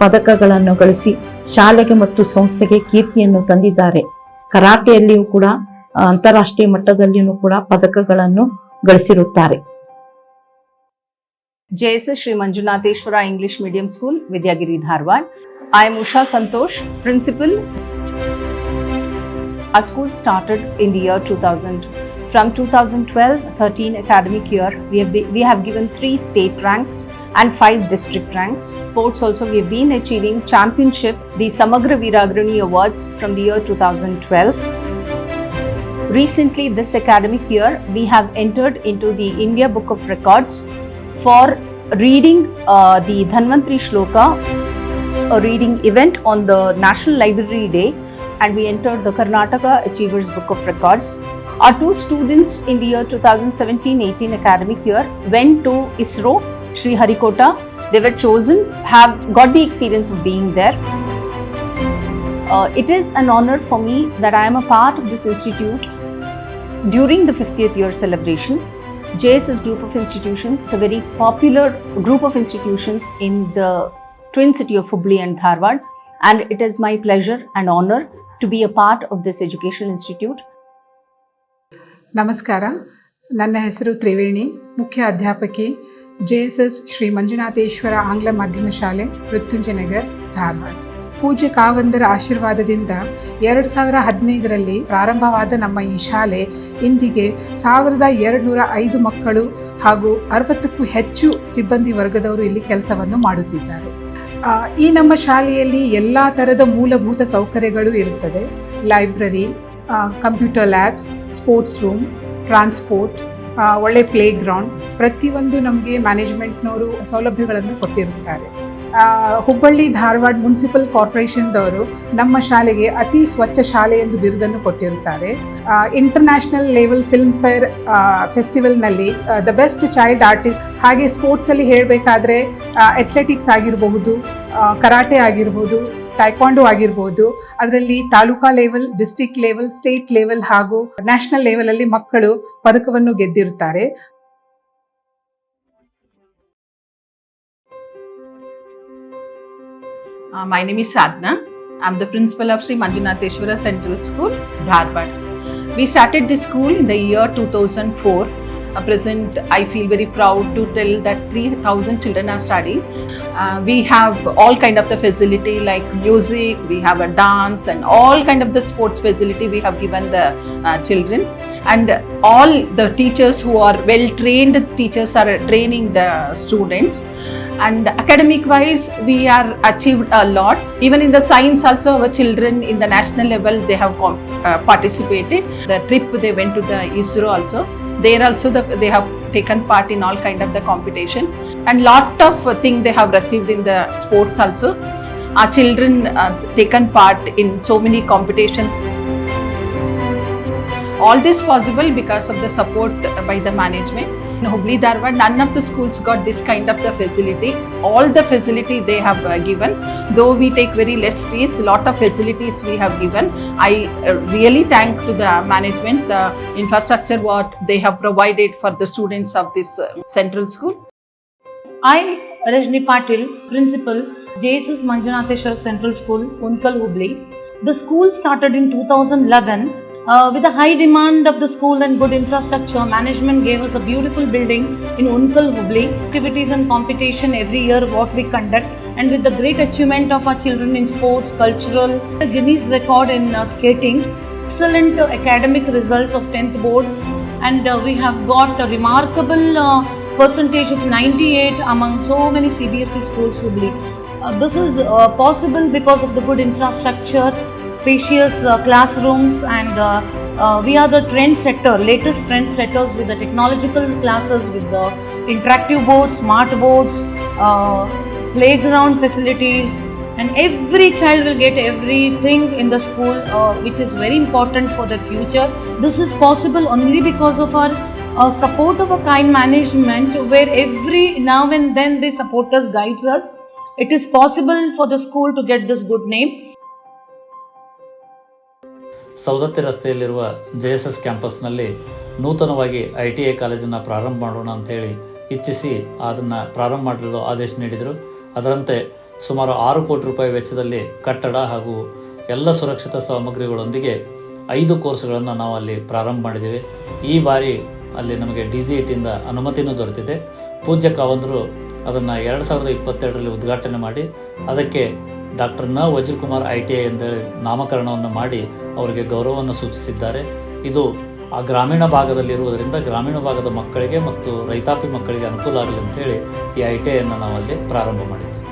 ಪದಕಗಳನ್ನು ಗಳಿಸಿ ಶಾಲೆಗೆ ಮತ್ತು ಸಂಸ್ಥೆಗೆ ಕೀರ್ತಿಯನ್ನು ತಂದಿದ್ದಾರೆ. ಕರಾಟೆಯಲ್ಲಿಯೂ ಕೂಡ ಅಂತಾರಾಷ್ಟ್ರೀಯ ಮಟ್ಟದಲ್ಲಿಯೂ ಕೂಡ ಪದಕಗಳನ್ನು ಗಳಿಸಿರುತ್ತಾರೆ. JSS Sri Manjunatheshwara English Medium School, Vidyagiri, Dharwad. I am Usha Santosh, Principal. Our school started in the year 2000. From 2012-13 academic year, we have given 3 state ranks and 5 district ranks. Sports also, we have been achieving championship, the Samagra Veeragrani Awards from the year 2012. Recently, this academic year, we have entered into the India Book of Records for reading the Dhanvantri Shloka, a reading event on the National Library Day, and we entered the Karnataka Achievers Book of Records. Our 2 students in the year 2017-18 academic year went to ISRO, Sri Harikota. They were chosen, have got the experience of being there. It is an honor for me that I am a part of this institute during the 50th year celebration. JSS group of institutions, it's a very popular group of institutions in the twin city of Hubli and Dharwad, and it is my pleasure and honor to be a part of this educational institute. ನಮಸ್ಕಾರ, ನನ್ನ ಹೆಸರು ತ್ರಿವೇಣಿ, ಮುಖ್ಯ ಅಧ್ಯಾಪಕಿ, JSS Shri Manjunatheshwara ಆಂಗ್ಲ ಮಾಧ್ಯಮ ಶಾಲೆ, ಮೃತ್ಯುಂಜಯನಗರ್, ಧಾರವಾಡ. ಪೂಜ್ಯ ಕಾವಂದರ ಆಶೀರ್ವಾದದಿಂದ 2015ರಲ್ಲಿ ಪ್ರಾರಂಭವಾದ ನಮ್ಮ ಈ ಶಾಲೆ ಇಂದಿಗೆ 1205 ಮಕ್ಕಳು ಹಾಗೂ 60ಕ್ಕೂ ಹೆಚ್ಚು ಸಿಬ್ಬಂದಿ ವರ್ಗದವರು ಇಲ್ಲಿ ಕೆಲಸವನ್ನು ಮಾಡುತ್ತಿದ್ದಾರೆ. ಈ ನಮ್ಮ ಶಾಲೆಯಲ್ಲಿ ಎಲ್ಲ ಥರದ ಮೂಲಭೂತ ಸೌಕರ್ಯಗಳು ಇರುತ್ತದೆ. Library, computer labs, sports room, transport, ಒಳ್ಳೆ ಪ್ಲೇ ಗ್ರೌಂಡ್, ಪ್ರತಿಯೊಂದು ನಮಗೆ ಮ್ಯಾನೇಜ್ಮೆಂಟ್ನವರು ಸೌಲಭ್ಯಗಳನ್ನು ಕೊಟ್ಟಿರುತ್ತಾರೆ. ಹುಬ್ಬಳ್ಳಿ ಧಾರವಾಡ ಮುನ್ಸಿಪಲ್ ಕಾರ್ಪೊರೇಷನ್ದವರು ನಮ್ಮ ಶಾಲೆಗೆ ಅತಿ ಸ್ವಚ್ಛ ಶಾಲೆ ಎಂದು ಬಿರುದನ್ನು ಕೊಟ್ಟಿರುತ್ತಾರೆ. ಇಂಟರ್ನ್ಯಾಷನಲ್ ಲೆವೆಲ್ ಫಿಲ್ಮ್ ಫೇರ್ ಫೆಸ್ಟಿವಲ್ನಲ್ಲಿ ದ ಬೆಸ್ಟ್ ಚೈಲ್ಡ್ ಆರ್ಟಿಸ್ಟ್, ಹಾಗೆ ಸ್ಪೋರ್ಟ್ಸಲ್ಲಿ ಹೇಳಬೇಕಾದ್ರೆ ಅಥ್ಲೆಟಿಕ್ಸ್ ಆಗಿರಬಹುದು, ಕರಾಟೆ ಆಗಿರ್ಬೋದು, ಟೈಕ್ವಾಂಡೋ ಆಗಿರ್ಬೋದು, ಅದರಲ್ಲಿ taluka level, district level, state level ಹಾಗೂ ನ್ಯಾಷನಲ್ ಲೆವೆಲಲ್ಲಿ ಮಕ್ಕಳು ಪದಕವನ್ನು ಗೆದ್ದಿರುತ್ತಾರೆ. My name is Sadhna. I'm the principal of Sri Manjunatheshwara Central School, Dharwad. We started this school in the year 2004. At present, I feel very proud to tell that 3,000 children are studying. We have all kind of the facility like music, we have a dance and all kind of the sports facility we have given the children. And all the teachers who are well-trained teachers are training the students. And academic wise, we are achieved a lot. Even in the science also, our children in the national level, they have participated. The trip they went to the ISRO also. There also they have taken part in all kind of the competition. And lot of things they have received in the sports also. Our children taken part in so many competitions. All this possible because of the support by the management. In Hubli Dharwad, none of the schools got this kind of the facility. All the facility they have given. Though we take very less fees, lot of facilities we have given. I really thank to the management, the infrastructure what they have provided for the students of this central school. I, Rajni Patil, Principal, JSS Manjunatheshwara Central School, Unkal, Hubli. The school started in 2011. With the high demand of the school and good infrastructure, management gave us a beautiful building in Unkal, Hubli. Activities and competition every year what we conduct, and with the great achievement of our children in sports, cultural, the Guinness record in skating, excellent academic results of 10th board, and we have got a remarkable percentage of 98 among so many CBSE schools, Hubli. This is possible because of the good infrastructure, spacious classrooms, and we are the latest trendsetters with the technological classes, with the interactive boards, smart boards, playground facilities, and every child will get everything in the school, which is very important for their future. This is possible only because of our support of a kind management, where every now and then they support us, guides us. It is possible for the school to get this good name. Saundatti ರಸ್ತೆಯಲ್ಲಿರುವ JSS ಕ್ಯಾಂಪಸ್ನಲ್ಲಿ ನೂತನವಾಗಿ ITI ಕಾಲೇಜನ್ನು ಪ್ರಾರಂಭ ಮಾಡೋಣ ಅಂತೇಳಿ ಇಚ್ಛಿಸಿ ಅದನ್ನು ಪ್ರಾರಂಭ ಮಾಡಲು ಆದೇಶ ನೀಡಿದರು. ಅದರಂತೆ ಸುಮಾರು 6 ಕೋಟಿ ರೂಪಾಯಿ ವೆಚ್ಚದಲ್ಲಿ ಕಟ್ಟಡ ಹಾಗೂ ಎಲ್ಲ ಸುರಕ್ಷಿತ ಸಾಮಗ್ರಿಗಳೊಂದಿಗೆ 5 ಕೋರ್ಸ್ಗಳನ್ನು ನಾವು ಅಲ್ಲಿ ಪ್ರಾರಂಭ ಮಾಡಿದ್ದೇವೆ. ಈ ಬಾರಿ ಅಲ್ಲಿ ನಮಗೆ DGITಯಿಂದ ಅನುಮತಿನೂ ದೊರೆತಿದೆ. ಪೂಜ್ಯ ಕಾವಂದರು ಅದನ್ನು 2022ರಲ್ಲಿ ಉದ್ಘಾಟನೆ ಮಾಡಿ ಅದಕ್ಕೆ ಡಾಕ್ಟರ್ ನ ವಜ್ರಕುಮಾರ್ ITI ಎಂದೇಳಿ ನಾಮಕರಣವನ್ನು ಮಾಡಿ ಅವರಿಗೆ ಗೌರವವನ್ನು ಸೂಚಿಸಿದ್ದಾರೆ. ಇದು ಆ ಗ್ರಾಮೀಣ ಭಾಗದಲ್ಲಿರುವುದರಿಂದ ಗ್ರಾಮೀಣ ಭಾಗದ ಮಕ್ಕಳಿಗೆ ಮತ್ತು ರೈತಾಪಿ ಮಕ್ಕಳಿಗೆ ಅನುಕೂಲ ಆಗಲಿ ಅಂತೇಳಿ ಈ ITIಯನ್ನು ನಾವು ಅಲ್ಲಿ ಪ್ರಾರಂಭ ಮಾಡಿದ್ದೇವೆ.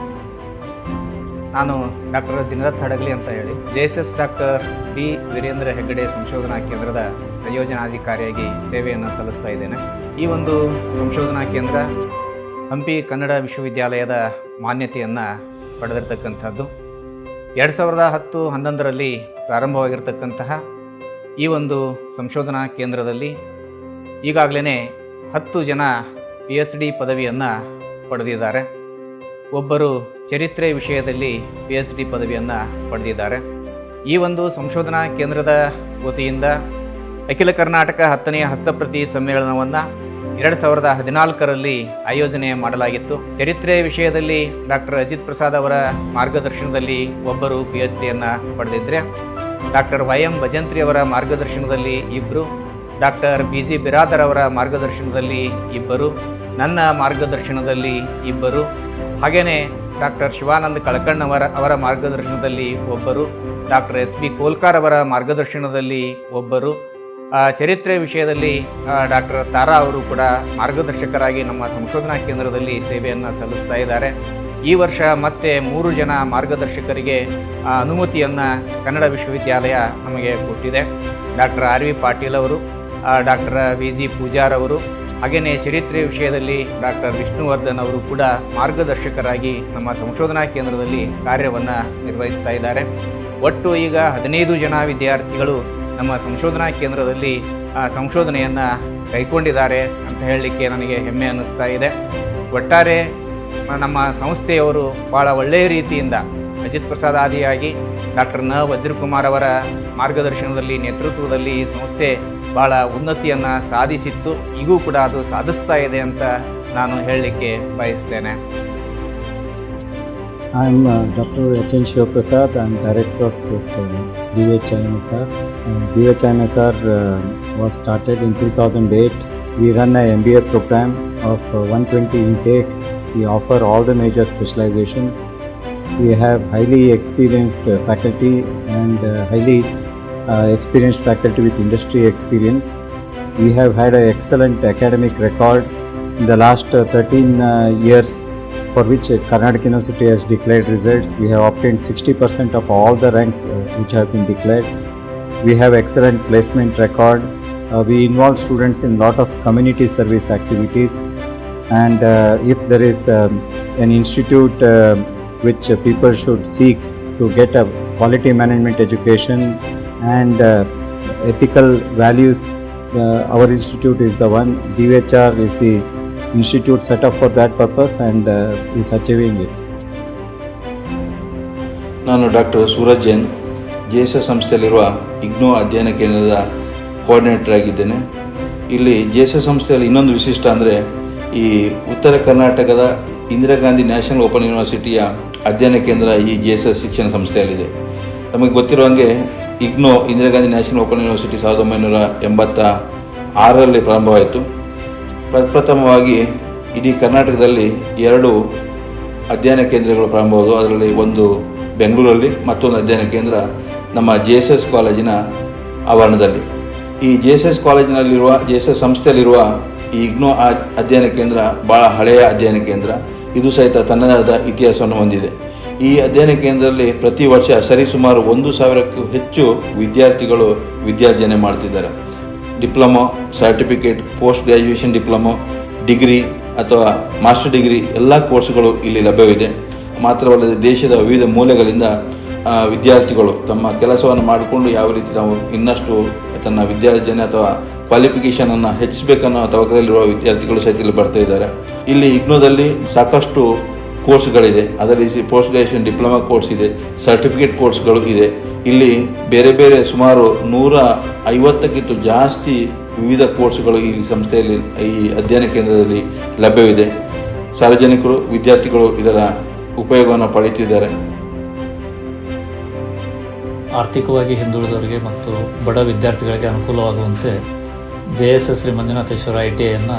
ನಾನು ಡಾಕ್ಟರ್ ದಿನದತ್ ಹಡಗಲಿ ಅಂತ ಹೇಳಿ JSS doctor D Veerendra Heggade ಸಂಶೋಧನಾ ಕೇಂದ್ರದ ಸಂಯೋಜನಾಧಿಕಾರಿಯಾಗಿ ಸೇವೆಯನ್ನು ಸಲ್ಲಿಸ್ತಾ ಇದ್ದೇನೆ. ಈ ಒಂದು ಸಂಶೋಧನಾ ಕೇಂದ್ರ ಹಂಪಿ ಕನ್ನಡ ವಿಶ್ವವಿದ್ಯಾಲಯದ ಮಾನ್ಯತೆಯನ್ನು ಪಡೆದಿರತಕ್ಕಂಥದ್ದು. 2010-11ರಲ್ಲಿ ಪ್ರಾರಂಭವಾಗಿರ್ತಕ್ಕಂತಹ ಈ ಒಂದು ಸಂಶೋಧನಾ ಕೇಂದ್ರದಲ್ಲಿ ಈಗಾಗಲೇ 10 ಜನ PhD ಪದವಿಯನ್ನು ಪಡೆದಿದ್ದಾರೆ. ಒಬ್ಬರು ಚರಿತ್ರೆ ವಿಷಯದಲ್ಲಿ PhD ಪದವಿಯನ್ನು ಪಡೆದಿದ್ದಾರೆ. ಈ ಒಂದು ಸಂಶೋಧನಾ ಕೇಂದ್ರದ ವತಿಯಿಂದ ಅಖಿಲ ಕರ್ನಾಟಕ 10ನೇ ಹಸ್ತಪ್ರತಿ ಸಮ್ಮೇಳನವನ್ನು 2014ರಲ್ಲಿ ಆಯೋಜನೆ ಮಾಡಲಾಗಿತ್ತು. ಚರಿತ್ರೆ ವಿಷಯದಲ್ಲಿ ಡಾಕ್ಟರ್ ಅಜಿತ್ ಪ್ರಸಾದ್ ಅವರ ಮಾರ್ಗದರ್ಶನದಲ್ಲಿ ಒಬ್ಬರು PhDಯನ್ನು ಪಡೆದಿದ್ದರೆ, ಡಾಕ್ಟರ್ YM ಭಜಂತ್ರಿ ಅವರ ಮಾರ್ಗದರ್ಶನದಲ್ಲಿ 2, ಡಾಕ್ಟರ್ BG ಬಿರಾದರ್ ಅವರ ಮಾರ್ಗದರ್ಶನದಲ್ಲಿ 2, ನನ್ನ ಮಾರ್ಗದರ್ಶನದಲ್ಲಿ 2, ಹಾಗೆಯೇ ಡಾಕ್ಟರ್ ಶಿವಾನಂದ ಕಳಕಣ್ಣವರ ಅವರ ಮಾರ್ಗದರ್ಶನದಲ್ಲಿ 1, ಡಾಕ್ಟರ್ SB ಕೋಲ್ಕಾರ್ ಅವರ ಮಾರ್ಗದರ್ಶನದಲ್ಲಿ 1, ಚರಿತ್ರೆ ವಿಷಯದಲ್ಲಿ ಡಾಕ್ಟರ್ ತಾರಾ ಅವರು ಕೂಡ ಮಾರ್ಗದರ್ಶಕರಾಗಿ ನಮ್ಮ ಸಂಶೋಧನಾ ಕೇಂದ್ರದಲ್ಲಿ ಸೇವೆಯನ್ನು ಸಲ್ಲಿಸ್ತಾ ಇದ್ದಾರೆ. ಈ ವರ್ಷ ಮತ್ತೆ 3 ಜನ ಮಾರ್ಗದರ್ಶಕರಿಗೆ ಅನುಮತಿಯನ್ನು ಕನ್ನಡ ವಿಶ್ವವಿದ್ಯಾಲಯ ನಮಗೆ ಕೊಟ್ಟಿದೆ. ಡಾಕ್ಟರ್ RV ಪಾಟೀಲ್ ಅವರು, ಡಾಕ್ಟರ್ VG ಪೂಜಾರ್ ಅವರು, ಹಾಗೆಯೇ ಚರಿತ್ರೆ ವಿಷಯದಲ್ಲಿ ಡಾಕ್ಟರ್ ವಿಷ್ಣುವರ್ಧನ್ ಅವರು ಕೂಡ ಮಾರ್ಗದರ್ಶಕರಾಗಿ ನಮ್ಮ ಸಂಶೋಧನಾ ಕೇಂದ್ರದಲ್ಲಿ ಕಾರ್ಯವನ್ನು ನಿರ್ವಹಿಸ್ತಾ ಇದ್ದಾರೆ. ಒಟ್ಟು ಈಗ 15 ಜನ ವಿದ್ಯಾರ್ಥಿಗಳು ನಮ್ಮ ಸಂಶೋಧನಾ ಕೇಂದ್ರದಲ್ಲಿ ಸಂಶೋಧನೆಯನ್ನು ಕೈಗೊಂಡಿದ್ದಾರೆ ಅಂತ ಹೇಳಲಿಕ್ಕೆ ನನಗೆ ಹೆಮ್ಮೆ ಅನ್ನಿಸ್ತಾ ಇದೆ. ಒಟ್ಟಾರೆ ನಮ್ಮ ಸಂಸ್ಥೆಯವರು ಭಾಳ ಒಳ್ಳೆಯ ರೀತಿಯಿಂದ ಅಜಿತ್ ಪ್ರಸಾದ್ ಆದಿಯಾಗಿ ಡಾಕ್ಟರ್ ವಜ್ರಕುಮಾರ್ ಅವರ ಮಾರ್ಗದರ್ಶನದಲ್ಲಿ ನೇತೃತ್ವದಲ್ಲಿ ಈ ಸಂಸ್ಥೆ ಭಾಳ ಉನ್ನತಿಯನ್ನು ಸಾಧಿಸಿತ್ತು. ಈಗೂ ಕೂಡ ಅದು ಸಾಧಿಸ್ತಾ ಇದೆ ಅಂತ ನಾನು ಹೇಳಲಿಕ್ಕೆ ಬಯಸ್ತೇನೆ. I am Dr. H.N. Shivaprasad. I am director of this DVHINSR. DVHINSR was started in 2008. We run a MBA program of 120 intake. We offer all the major specializations. We have highly experienced faculty and highly experienced faculty with industry experience. We have had an excellent academic record in the last 13 years, for which Karnataka University has declared results. We have obtained 60% of all the ranks which have been declared. We have excellent placement record. We involve students in lot of community service activities, and if there is an institute which people should seek to get a quality management education and ethical values, our institute is the one. DVHR is the institute set up for that purpose and is achieving it. ನಾನು doctor Suraj Jain, JSS ಸಂಸ್ಥೆಯಲ್ಲಿರುವ IGNOU ಅಧ್ಯಯನ ಕೇಂದ್ರದ coordinator ಆಗಿದ್ದೇನೆ. ಇಲ್ಲಿ JSS ಸಂಸ್ಥೆಯಲ್ಲಿ ಇನ್ನೊಂದು ವಿಶಿಷ್ಟ ಅಂದರೆ ಈ ಉತ್ತರ ಕರ್ನಾಟಕದ ಇಂದಿರಾ ಗಾಂಧಿ ನ್ಯಾಷನಲ್ ಓಪನ್ ಯೂನಿವರ್ಸಿಟಿಯ ಅಧ್ಯಯನ ಕೇಂದ್ರ ಈ JSS ಶಿಕ್ಷಣ ಸಂಸ್ಥೆಯಲ್ಲಿದೆ. ನಮಗೆ ಗೊತ್ತಿರೋ ಹಾಗೆ IGNOU Indira Gandhi national open university 1986ರಲ್ಲಿ ಪ್ರಾರಂಭವಾಯಿತು. ಪ್ರಪ್ರಥಮವಾಗಿ ಇಡೀ ಕರ್ನಾಟಕದಲ್ಲಿ 2 ಅಧ್ಯಯನ ಕೇಂದ್ರಗಳು ಪ್ರಾರಂಭವಾದವು. ಅದರಲ್ಲಿ ಒಂದು ಬೆಂಗಳೂರಲ್ಲಿ, ಮತ್ತೊಂದು ಅಧ್ಯಯನ ಕೇಂದ್ರ ನಮ್ಮ JSS ಕಾಲೇಜಿನ ಆವರಣದಲ್ಲಿ. ಈ JSS ಕಾಲೇಜಿನಲ್ಲಿರುವ JSS ಸಂಸ್ಥೆಯಲ್ಲಿರುವ ಈ IGNOU ಅಧ್ಯಯನ ಕೇಂದ್ರ ಭಾಳ ಹಳೆಯ ಅಧ್ಯಯನ ಕೇಂದ್ರ. ಇದು ಸಹಿತ ತನ್ನದಾದ ಇತಿಹಾಸವನ್ನು ಹೊಂದಿದೆ. ಈ ಅಧ್ಯಯನ ಕೇಂದ್ರದಲ್ಲಿ ಪ್ರತಿ ವರ್ಷ ಸರಿಸುಮಾರು 1,000ಕ್ಕೂ ಹೆಚ್ಚು ವಿದ್ಯಾರ್ಥಿಗಳು ವಿದ್ಯಾರ್ಜನೆ ಮಾಡ್ತಿದ್ದಾರೆ. Diploma, certificate, post graduation diploma, degree ಅಥವಾ ಮಾಸ್ಟರ್ ಡಿಗ್ರಿ ಎಲ್ಲ ಕೋರ್ಸ್ಗಳು ಇಲ್ಲಿ ಲಭ್ಯವಿದೆ. ಮಾತ್ರವಲ್ಲದೆ ದೇಶದ ವಿವಿಧ ಮೂಲೆಗಳಿಂದ ವಿದ್ಯಾರ್ಥಿಗಳು ತಮ್ಮ ಕೆಲಸವನ್ನು ಮಾಡಿಕೊಂಡು ಯಾವ ರೀತಿ ನಾವು ಇನ್ನಷ್ಟು ತನ್ನ ವಿದ್ಯಾರ್ಜನೆ ಅಥವಾ ಕ್ವಾಲಿಫಿಕೇಷನನ್ನು ಹೆಚ್ಚಿಸಬೇಕನ್ನೋ ತವಕದಲ್ಲಿರುವ ವಿದ್ಯಾರ್ಥಿಗಳು ಸಹಿತ ಇಲ್ಲಿ ಬರ್ತಾ ಇದ್ದಾರೆ. ಇಲ್ಲಿ IGNOUದಲ್ಲಿ ಸಾಕಷ್ಟು ಕೋರ್ಸ್ಗಳಿದೆ. ಅದರಲ್ಲಿ ಪೋಸ್ಟ್ ಗ್ರ್ಯಾಜುಯೇಷನ್ ಡಿಪ್ಲೊಮಾ ಕೋರ್ಸ್ ಇದೆ, ಸರ್ಟಿಫಿಕೇಟ್ ಕೋರ್ಸ್ಗಳು ಇದೆ. ಇಲ್ಲಿ ಬೇರೆ ಬೇರೆ ಸುಮಾರು 150ಕ್ಕಿಂತ ಜಾಸ್ತಿ ವಿವಿಧ ಕೋರ್ಸ್ಗಳು ಈ ಸಂಸ್ಥೆಯಲ್ಲಿ, ಈ ಅಧ್ಯಯನ ಕೇಂದ್ರದಲ್ಲಿ ಲಭ್ಯವಿದೆ. ಸಾರ್ವಜನಿಕರು, ವಿದ್ಯಾರ್ಥಿಗಳು ಇದರ ಉಪಯೋಗವನ್ನು ಪಡೆಯುತ್ತಿದ್ದಾರೆ. ಆರ್ಥಿಕವಾಗಿ ಹಿಂದುಳಿದವರಿಗೆ ಮತ್ತು ಬಡ ವಿದ್ಯಾರ್ಥಿಗಳಿಗೆ ಅನುಕೂಲವಾಗುವಂತೆ JSS ಶ್ರೀ ಮಂಜುನಾಥೇಶ್ವರ ITIಯನ್ನು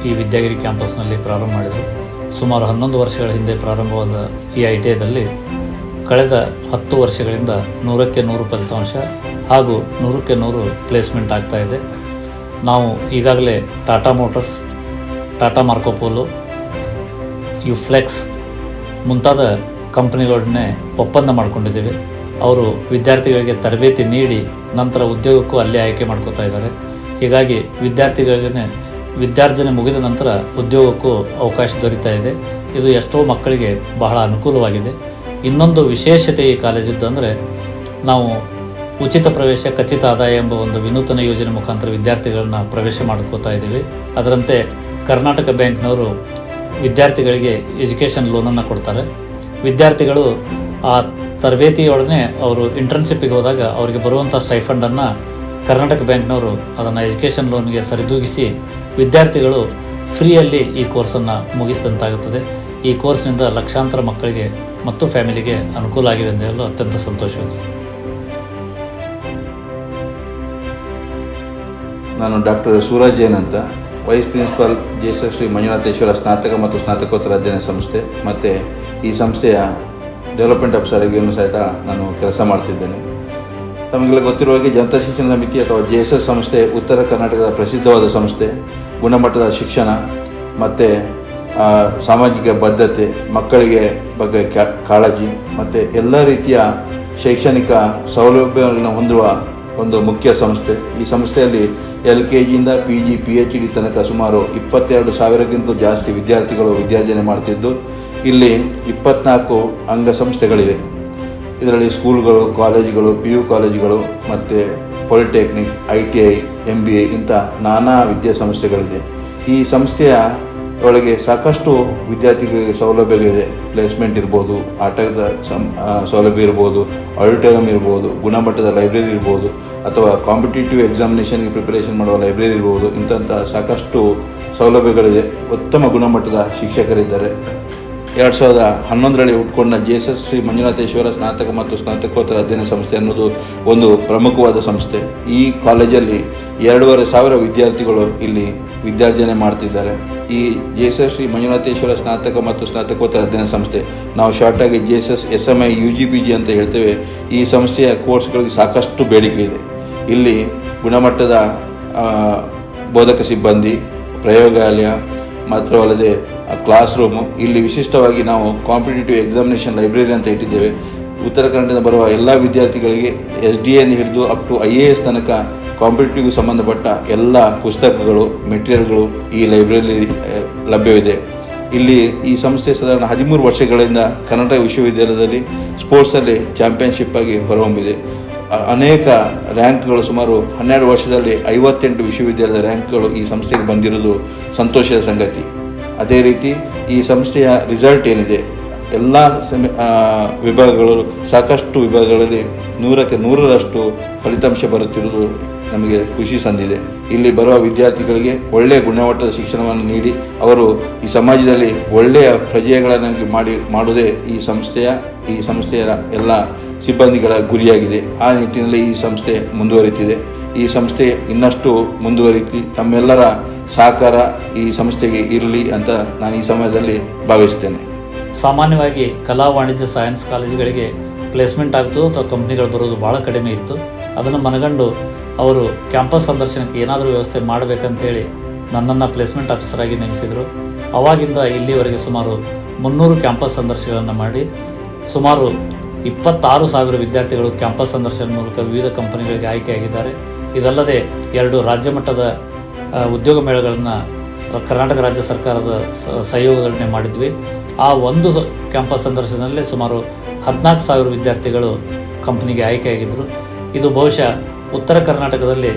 ಈ ವಿದ್ಯಾಗಿರಿ ಕ್ಯಾಂಪಸ್ನಲ್ಲಿ ಪ್ರಾರಂಭ ಮಾಡಿದರು. ಸುಮಾರು 11 ವರ್ಷಗಳ ಹಿಂದೆ ಪ್ರಾರಂಭವಾದ ಈ ITIದಲ್ಲಿ ಕಳೆದ 10 ವರ್ಷಗಳಿಂದ 100ಕ್ಕೆ 100 ಫಲಿತಾಂಶ ಹಾಗೂ 100ಕ್ಕೆ 100 ಪ್ಲೇಸ್ಮೆಂಟ್ ಆಗ್ತಾ ಇದೆ. ನಾವು ಈಗಾಗಲೇ ಟಾಟಾ ಮೋಟರ್ಸ್, ಟಾಟಾ ಮಾರ್ಕೋಪೋಲೋ, ಯುಫ್ಲೆಕ್ಸ್ ಮುಂತಾದ ಕಂಪನಿಗಳನ್ನೇ ಒಪ್ಪಂದ ಮಾಡಿಕೊಂಡಿದ್ದೇವೆ. ಅವರು ವಿದ್ಯಾರ್ಥಿಗಳಿಗೆ ತರಬೇತಿ ನೀಡಿ ನಂತರ ಉದ್ಯೋಗಕ್ಕೂ ಅಲ್ಲೇ ಆಯ್ಕೆ ಮಾಡ್ಕೋತಾ ಇದ್ದಾರೆ. ಹೀಗಾಗಿ ವಿದ್ಯಾರ್ಥಿಗಳಿಗೆ ವಿದ್ಯಾರ್ಜನೆ ಮುಗಿದ ನಂತರ ಉದ್ಯೋಗಕ್ಕೂ ಅವಕಾಶ ದೊರೀತಾ ಇದೆ. ಇದು ಎಷ್ಟೋ ಮಕ್ಕಳಿಗೆ ಬಹಳ ಅನುಕೂಲವಾಗಿದೆ. ಇನ್ನೊಂದು ವಿಶೇಷತೆ ಈ ಕಾಲೇಜಿದ್ದಂದರೆ ನಾವು ಉಚಿತ ಪ್ರವೇಶ ಖಚಿತ ಆದಾಯ ಎಂಬ ಒಂದು ವಿನೂತನ ಯೋಜನೆ ಮುಖಾಂತರ ವಿದ್ಯಾರ್ಥಿಗಳನ್ನ ಪ್ರವೇಶ ಮಾಡ್ಕೋತಾ ಇದ್ದೀವಿ. ಅದರಂತೆ ಕರ್ನಾಟಕ ಬ್ಯಾಂಕ್ನವರು ವಿದ್ಯಾರ್ಥಿಗಳಿಗೆ ಎಜುಕೇಷನ್ ಲೋನನ್ನು ಕೊಡ್ತಾರೆ. ವಿದ್ಯಾರ್ಥಿಗಳು ಆ ತರಬೇತಿಯೊಡನೆ ಅವರು ಇಂಟರ್ನ್ಶಿಪ್ಪಿಗೆ ಹೋದಾಗ ಅವರಿಗೆ ಬರುವಂಥ ಸ್ಟೈಫಂಡನ್ನು ಕರ್ನಾಟಕ ಬ್ಯಾಂಕ್ನವರು ಅದನ್ನು ಎಜುಕೇಷನ್ ಲೋನ್ಗೆ ಸರಿದೂಗಿಸಿ ವಿದ್ಯಾರ್ಥಿಗಳು ಫ್ರೀಯಲ್ಲಿ ಈ ಕೋರ್ಸನ್ನು ಮುಗಿಸಿದಂತಾಗುತ್ತದೆ. ಈ ಕೋರ್ಸ್ನಿಂದ ಲಕ್ಷಾಂತರ ಮಕ್ಕಳಿಗೆ ಮತ್ತು ಫ್ಯಾಮಿಲಿಗೆ ಅನುಕೂಲ ಆಗಿದೆ ಅಂತ ಹೇಳಲು ಅತ್ಯಂತ ಸಂತೋಷವೆನಿಸಿದೆ. ನಾನು ಡಾಕ್ಟರ್ ಸೂರಜ್ ಜೈನ್ ಅಂತ, vice principal JSS Shri Manjunatheshwara ಸ್ನಾತಕ ಮತ್ತು ಸ್ನಾತಕೋತ್ತರ ಅಧ್ಯಯನ ಸಂಸ್ಥೆ ಮತ್ತು ಈ ಸಂಸ್ಥೆಯ ಡೆವಲಪ್ಮೆಂಟ್ ಆಫೀಸರ್ ಆಗಿಯೂ ಸಹಿತ ನಾನು ಕೆಲಸ ಮಾಡ್ತಿದ್ದೇನೆ. ತಮಗೆಲ್ಲ ಗೊತ್ತಿರುವ ಹಾಗೆ ಜನತಾ ಶಿಕ್ಷಣ ಸಮಿತಿ ಅಥವಾ JSS ಸಂಸ್ಥೆ ಉತ್ತರ ಕರ್ನಾಟಕದ ಪ್ರಸಿದ್ಧವಾದ ಸಂಸ್ಥೆ. ಗುಣಮಟ್ಟದ ಶಿಕ್ಷಣ ಮತ್ತು ಸಾಮಾಜಿಕ ಬದ್ಧತೆ, ಮಕ್ಕಳಿಗೆ ಬಗ್ಗೆ ಕಾಳಜಿ ಮತ್ತು ಎಲ್ಲ ರೀತಿಯ ಶೈಕ್ಷಣಿಕ ಸೌಲಭ್ಯಗಳನ್ನು ಹೊಂದುವ ಒಂದು ಮುಖ್ಯ ಸಂಸ್ಥೆ. ಈ ಸಂಸ್ಥೆಯಲ್ಲಿ LKGಯಿಂದ PG PhD ತನಕ ಸುಮಾರು 22,000ಕ್ಕಿಂತ ಜಾಸ್ತಿ ವಿದ್ಯಾರ್ಥಿಗಳು ವಿದ್ಯಾರ್ಜನೆ ಮಾಡ್ತಿದ್ದು, ಇಲ್ಲಿ 24 ಅಂಗಸಂಸ್ಥೆಗಳಿವೆ. ಇದರಲ್ಲಿ ಸ್ಕೂಲ್ಗಳು, ಕಾಲೇಜುಗಳು, PU ಕಾಲೇಜುಗಳು ಮತ್ತು ಪಾಲಿಟೆಕ್ನಿಕ್, ITI, MBA ಇಂಥ ನಾನಾ ವಿದ್ಯಾಸಂಸ್ಥೆಗಳಿದೆ. ಈ ಸಂಸ್ಥೆಯ ಒಳಗೆ ಸಾಕಷ್ಟು ವಿದ್ಯಾರ್ಥಿಗಳಿಗೆ ಸೌಲಭ್ಯಗಳಿದೆ. ಪ್ಲೇಸ್ಮೆಂಟ್ ಇರ್ಬೋದು, ಆಟದ ಸೌಲಭ್ಯ ಇರ್ಬೋದು, ಆಡಿಟೋರಿಯಂ ಇರ್ಬೋದು, ಗುಣಮಟ್ಟದ ಲೈಬ್ರರಿ ಇರ್ಬೋದು, ಅಥವಾ ಕಾಂಪಿಟೇಟಿವ್ ಎಕ್ಸಾಮಿನೇಷನ್ಗೆ ಪ್ರಿಪರೇಷನ್ ಮಾಡುವ ಲೈಬ್ರರಿ ಇರ್ಬೋದು. ಇಂಥ ಸಾಕಷ್ಟು ಸೌಲಭ್ಯಗಳಿದೆ. ಉತ್ತಮ ಗುಣಮಟ್ಟದ ಶಿಕ್ಷಕರಿದ್ದಾರೆ. 2011ರಲ್ಲಿ ಹುಟ್ಟುಕೊಂಡ JSS ಶ್ರೀ ಮಂಜುನಾಥೇಶ್ವರ ಸ್ನಾತಕ ಮತ್ತು ಸ್ನಾತಕೋತ್ತರ ಅಧ್ಯಯನ ಸಂಸ್ಥೆ ಅನ್ನೋದು ಒಂದು ಪ್ರಮುಖವಾದ ಸಂಸ್ಥೆ. ಈ ಕಾಲೇಜಲ್ಲಿ 2,500 ವಿದ್ಯಾರ್ಥಿಗಳು ಇಲ್ಲಿ ವಿದ್ಯಾರ್ಜನೆ ಮಾಡ್ತಿದ್ದಾರೆ. ಈ JSS ಶ್ರೀ ಮಂಜುನಾಥೇಶ್ವರ ಸ್ನಾತಕ ಮತ್ತು ಸ್ನಾತಕೋತ್ತರ ಅಧ್ಯಯನ ಸಂಸ್ಥೆ, ನಾವು ಶಾರ್ಟಾಗಿ JSS SMI UGPG ಅಂತ ಹೇಳ್ತೇವೆ. ಈ ಸಂಸ್ಥೆಯ ಕೋರ್ಸ್ಗಳಿಗೆ ಸಾಕಷ್ಟು ಬೇಡಿಕೆ ಇದೆ. ಇಲ್ಲಿ ಗುಣಮಟ್ಟದ ಬೋಧಕ ಸಿಬ್ಬಂದಿ, ಪ್ರಯೋಗಾಲಯ ಮಾತ್ರವಲ್ಲದೆ ಕ್ಲಾಸ್ ರೂಮು, ಇಲ್ಲಿ ವಿಶಿಷ್ಟವಾಗಿ ನಾವು ಕಾಂಪಿಟೇಟಿವ್ ಎಕ್ಸಾಮಿನೇಷನ್ ಲೈಬ್ರರಿ ಅಂತ ಇಟ್ಟಿದ್ದೇವೆ. ಉತ್ತರ ಕನ್ನಡದಿಂದ ಬರುವ ಎಲ್ಲ ವಿದ್ಯಾರ್ಥಿಗಳಿಗೆ SDA ಹಿಡಿದು ಅಪ್ ಟು IAS ತನಕ ಕಾಂಪಿಟೇಟಿವ್ಗೆ ಸಂಬಂಧಪಟ್ಟ ಎಲ್ಲ ಪುಸ್ತಕಗಳು, ಮೆಟೀರಿಯಲ್ಗಳು ಈ ಲೈಬ್ರರಿಯಲ್ಲಿ ಲಭ್ಯವಿದೆ. ಇಲ್ಲಿ ಈ ಸಂಸ್ಥೆ ಸಾಧಾರಣ 13 ವರ್ಷಗಳಿಂದ ಕರ್ನಾಟಕ ವಿಶ್ವವಿದ್ಯಾಲಯದಲ್ಲಿ ಸ್ಪೋರ್ಟ್ಸಲ್ಲಿ ಚಾಂಪಿಯನ್ಶಿಪ್ ಆಗಿ ಹೊರಹೊಮ್ಮಿದೆ. ಅನೇಕ ರ್ಯಾಂಕ್ಗಳು, ಸುಮಾರು 12 ವರ್ಷದಲ್ಲಿ 58 ವಿಶ್ವವಿದ್ಯಾಲಯದ ರ್ಯಾಂಕ್ಗಳು ಈ ಸಂಸ್ಥೆಗೆ ಬಂದಿರೋದು ಸಂತೋಷದ ಸಂಗತಿ. ಅದೇ ರೀತಿ ಈ ಸಂಸ್ಥೆಯ ರಿಸಲ್ಟ್ ಏನಿದೆ, ಎಲ್ಲ ವಿಭಾಗಗಳು, ಸಾಕಷ್ಟು ವಿಭಾಗಗಳಲ್ಲಿ 100ಕ್ಕೆ 100ರಷ್ಟು ಫಲಿತಾಂಶ ಬರುತ್ತಿರುವುದು ನಮಗೆ ಖುಷಿ ತಂದಿದೆ. ಇಲ್ಲಿ ಬರುವ ವಿದ್ಯಾರ್ಥಿಗಳಿಗೆ ಒಳ್ಳೆಯ ಗುಣಮಟ್ಟದ ಶಿಕ್ಷಣವನ್ನು ನೀಡಿ ಅವರು ಈ ಸಮಾಜದಲ್ಲಿ ಒಳ್ಳೆಯ ಪ್ರಜೆಗಳನ್ನು ಮಾಡುವುದೇ ಈ ಸಂಸ್ಥೆಯ ಎಲ್ಲ ಸಿಬ್ಬಂದಿಗಳ ಗುರಿಯಾಗಿದೆ. ಆ ನಿಟ್ಟಿನಲ್ಲಿ ಈ ಸಂಸ್ಥೆ ಮುಂದುವರಿತಿದೆ. ಈ ಸಂಸ್ಥೆ ಇನ್ನಷ್ಟು ಮುಂದುವರಿತಿ ತಮ್ಮೆಲ್ಲರ ಸಹಕಾರ ಈ ಸಂಸ್ಥೆಗೆ ಇರಲಿ ಅಂತ ನಾನು ಈ ಸಮಯದಲ್ಲಿ ಭಾವಿಸ್ತೇನೆ. ಸಾಮಾನ್ಯವಾಗಿ ಕಲಾ, ವಾಣಿಜ್ಯ, ಸೈನ್ಸ್ ಕಾಲೇಜುಗಳಿಗೆ ಪ್ಲೇಸ್ಮೆಂಟ್ ಆಗ್ತದೋ ಅಥವಾ ಕಂಪ್ನಿಗಳು ಬರೋದು ಭಾಳ ಕಡಿಮೆ ಇತ್ತು. ಅದನ್ನು ಮನಗಂಡು ಅವರು ಕ್ಯಾಂಪಸ್ ಸಂದರ್ಶನಕ್ಕೆ ಏನಾದರೂ ವ್ಯವಸ್ಥೆ ಮಾಡಬೇಕಂತೇಳಿ ನನ್ನನ್ನು ಪ್ಲೇಸ್ಮೆಂಟ್ ಆಫೀಸರ್ ಆಗಿ ನೇಮಿಸಿದರು. ಅವಾಗಿಂದ ಇಲ್ಲಿವರೆಗೆ ಸುಮಾರು 300 ಕ್ಯಾಂಪಸ್ ಸಂದರ್ಶನಗಳನ್ನು ಮಾಡಿ ಸುಮಾರು 26,000 ವಿದ್ಯಾರ್ಥಿಗಳು ಕ್ಯಾಂಪಸ್ ಸಂದರ್ಶನ ಮೂಲಕ ವಿವಿಧ ಕಂಪನಿಗಳಿಗೆ ಆಯ್ಕೆಯಾಗಿದ್ದಾರೆ. ಇದಲ್ಲದೆ 2 ರಾಜ್ಯ ಮಟ್ಟದ ಉದ್ಯೋಗ ಮೇಳಗಳನ್ನು ಕರ್ನಾಟಕ ರಾಜ್ಯ ಸರ್ಕಾರದ ಸಹಯೋಗದೊಡನೆ ಮಾಡಿದ್ವಿ. ಆ ಒಂದು ಕ್ಯಾಂಪಸ್ ಸಂದರ್ಶನದಲ್ಲೇ ಸುಮಾರು 14,000 ವಿದ್ಯಾರ್ಥಿಗಳು ಕಂಪನಿಗೆ ಆಯ್ಕೆಯಾಗಿದ್ದರು. ಇದು ಬಹುಶಃ ಉತ್ತರ ಕರ್ನಾಟಕದಲ್ಲಿ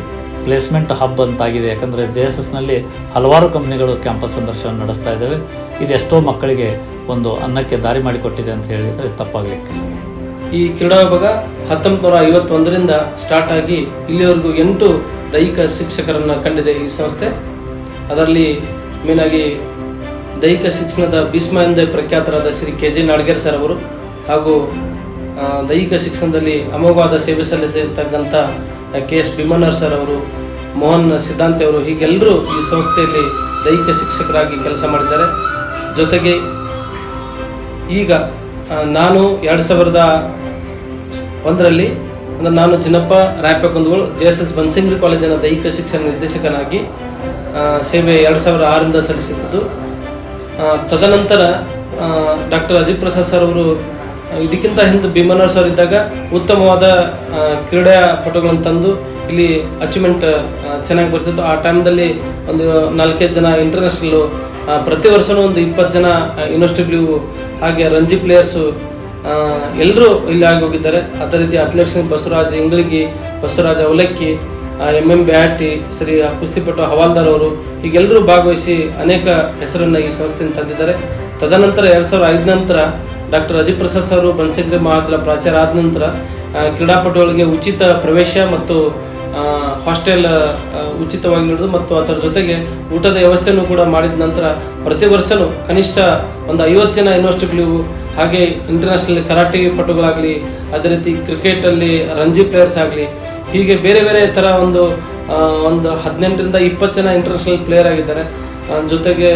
ಪ್ಲೇಸ್ಮೆಂಟ್ ಹಬ್ ಅಂತಾಗಿದೆ. ಯಾಕಂದರೆ JSSನಲ್ಲಿ ಹಲವಾರು ಕಂಪನಿಗಳು ಕ್ಯಾಂಪಸ್ ಸಂದರ್ಶನ ನಡೆಸ್ತಾ ಇದ್ದಾವೆ. ಇದು ಎಷ್ಟೋ ಮಕ್ಕಳಿಗೆ ಒಂದು ಅನ್ನಕ್ಕೆ ದಾರಿ ಮಾಡಿಕೊಟ್ಟಿದೆ ಅಂತ ಹೇಳಿದರೆ ತಪ್ಪಾಗಲಿಕ್ಕೆ. ಈ ಕ್ರೀಡಾ ವಿಭಾಗ 1951ರಿಂದ ಸ್ಟಾರ್ಟ್ ಆಗಿ ಇಲ್ಲಿವರೆಗೂ 8 ದೈಹಿಕ ಶಿಕ್ಷಕರನ್ನು ಕಂಡಿದೆ ಈ ಸಂಸ್ಥೆ. ಅದರಲ್ಲಿ ಮೇನಾಗಿ ದೈಹಿಕ ಶಿಕ್ಷಣದ ಭೀಷ್ಮ ಎಂದೇ ಪ್ರಖ್ಯಾತರಾದ ಶ್ರೀ KJ ನಾಡಗೇರ್ ಸರ್ ಅವರು, ಹಾಗೂ ದೈಹಿಕ ಶಿಕ್ಷಣದಲ್ಲಿ ಅಮೋಘವಾದ ಸೇವೆ ಸಲ್ಲಿಸಿರ್ತಕ್ಕಂಥ KS ಭೀಮಣ್ಣರ್ ಸರ್ ಅವರು, ಮೋಹನ್ ಸಿದ್ಧಾಂತಿ ಅವರು, ಹೀಗೆಲ್ಲರೂ ಈ ಸಂಸ್ಥೆಯಲ್ಲಿ ದೈಹಿಕ ಶಿಕ್ಷಕರಾಗಿ ಕೆಲಸ ಮಾಡಿದ್ದಾರೆ. ಜೊತೆಗೆ ಈಗ ನಾನು 2001ರಲ್ಲಿ ಅಂದರೆ ನಾನು ಜಿನಪ್ಪ ರಾಯಪ್ಪಕುಂದಗೋಳು JSS ಬನಶಂಕರಿ ಕಾಲೇಜಿನ ದೈಹಿಕ ಶಿಕ್ಷಣ ನಿರ್ದೇಶಕನಾಗಿ ಸೇವೆ 2006ರಿಂದ ಸಲ್ಲಿಸುತ್ತಿದ್ದು, ತದನಂತರ ಡಾಕ್ಟರ್ ಅಜಿತ್ ಪ್ರಸಾದ್ ಸರ್ ಅವರು ಇದಕ್ಕಿಂತ ಹಿಂದೆ ಭೀಮನವ್ರ ಸರ್ ಇದ್ದಾಗ ಉತ್ತಮವಾದ ಕ್ರೀಡಾಪಟುಗಳನ್ನು ತಂದು ಇಲ್ಲಿ ಅಚೀವ್ಮೆಂಟ್ ಚೆನ್ನಾಗಿ ಬರ್ತಿತ್ತು. ಆ ಟೈಮ್ದಲ್ಲಿ ಒಂದು 4-5 ಜನ ಇಂಟರ್ನ್ಯಾಷನಲ್ಲು, ಪ್ರತಿ ವರ್ಷವೂ ಒಂದು 20 ಜನ ಯೂನಿವರ್ಸಿಟಿ ಹಾಗೆ ರಂಜಿ ಪ್ಲೇಯರ್ಸು ಎಲ್ಲರೂ ಇಲ್ಲಿ ಆಗಿ ಹೋಗಿದ್ದಾರೆ. ಅದೇ ರೀತಿ ಅಥ್ಲೆಟ್ಸ್ ಬಸವರಾಜ್ ಇಂಗ್ಳಿಗಿ, ಬಸವರಾಜ್ ಅವಲಕ್ಕಿ, MM ಬ್ಯಾಟಿ, ಶ್ರೀ ಕುಸ್ತಿಪಟು ಹವಾಲ್ದಾರ್ ಅವರು ಹೀಗೆಲ್ಲರೂ ಭಾಗವಹಿಸಿ ಅನೇಕ ಹೆಸರನ್ನು ಈ ಸಂಸ್ಥೆಯನ್ನು ತಂದಿದ್ದಾರೆ. ತದನಂತರ 2005 ನಂತರ ಡಾಕ್ಟರ್ ಅಜಿತ್ ಪ್ರಸಾದ್ ಸರ್ ಬನಶಂಕರಿ ಮಹಾವಿದ್ಯಾಲಯ ಪ್ರಾಚಾರ್ಯ ಆದ ನಂತರ ಕ್ರೀಡಾಪಟುಗಳಿಗೆ ಉಚಿತ ಪ್ರವೇಶ ಮತ್ತು ಹಾಸ್ಟೆಲ್ ಉಚಿತವಾಗಿ ನೀಡೋದು ಮತ್ತು ಅದರ ಜೊತೆಗೆ ಊಟದ ವ್ಯವಸ್ಥೆಯನ್ನು ಕೂಡ ಮಾಡಿದ ನಂತರ ಪ್ರತಿ ವರ್ಷವೂ ಕನಿಷ್ಠ ಒಂದು 50 ಜನ ಯೂನಿವರ್ಸಿಟಿಗಳಿಗೂ, ಹಾಗೆ ಇಂಟರ್ನ್ಯಾಷನಲ್ ಕರಾಟೆ ಪಟುಗಳಾಗಲಿ, ಅದೇ ರೀತಿ ಕ್ರಿಕೆಟಲ್ಲಿ ರಂಜಿ ಪ್ಲೇಯರ್ಸ್ ಆಗಲಿ, ಹೀಗೆ ಬೇರೆ ಬೇರೆ ಥರ ಒಂದು 18ರಿಂದ 20 ಜನ ಇಂಟರ್ನ್ಯಾಷನಲ್ ಪ್ಲೇಯರ್ ಆಗಿದ್ದಾರೆ. ಜೊತೆಗೆ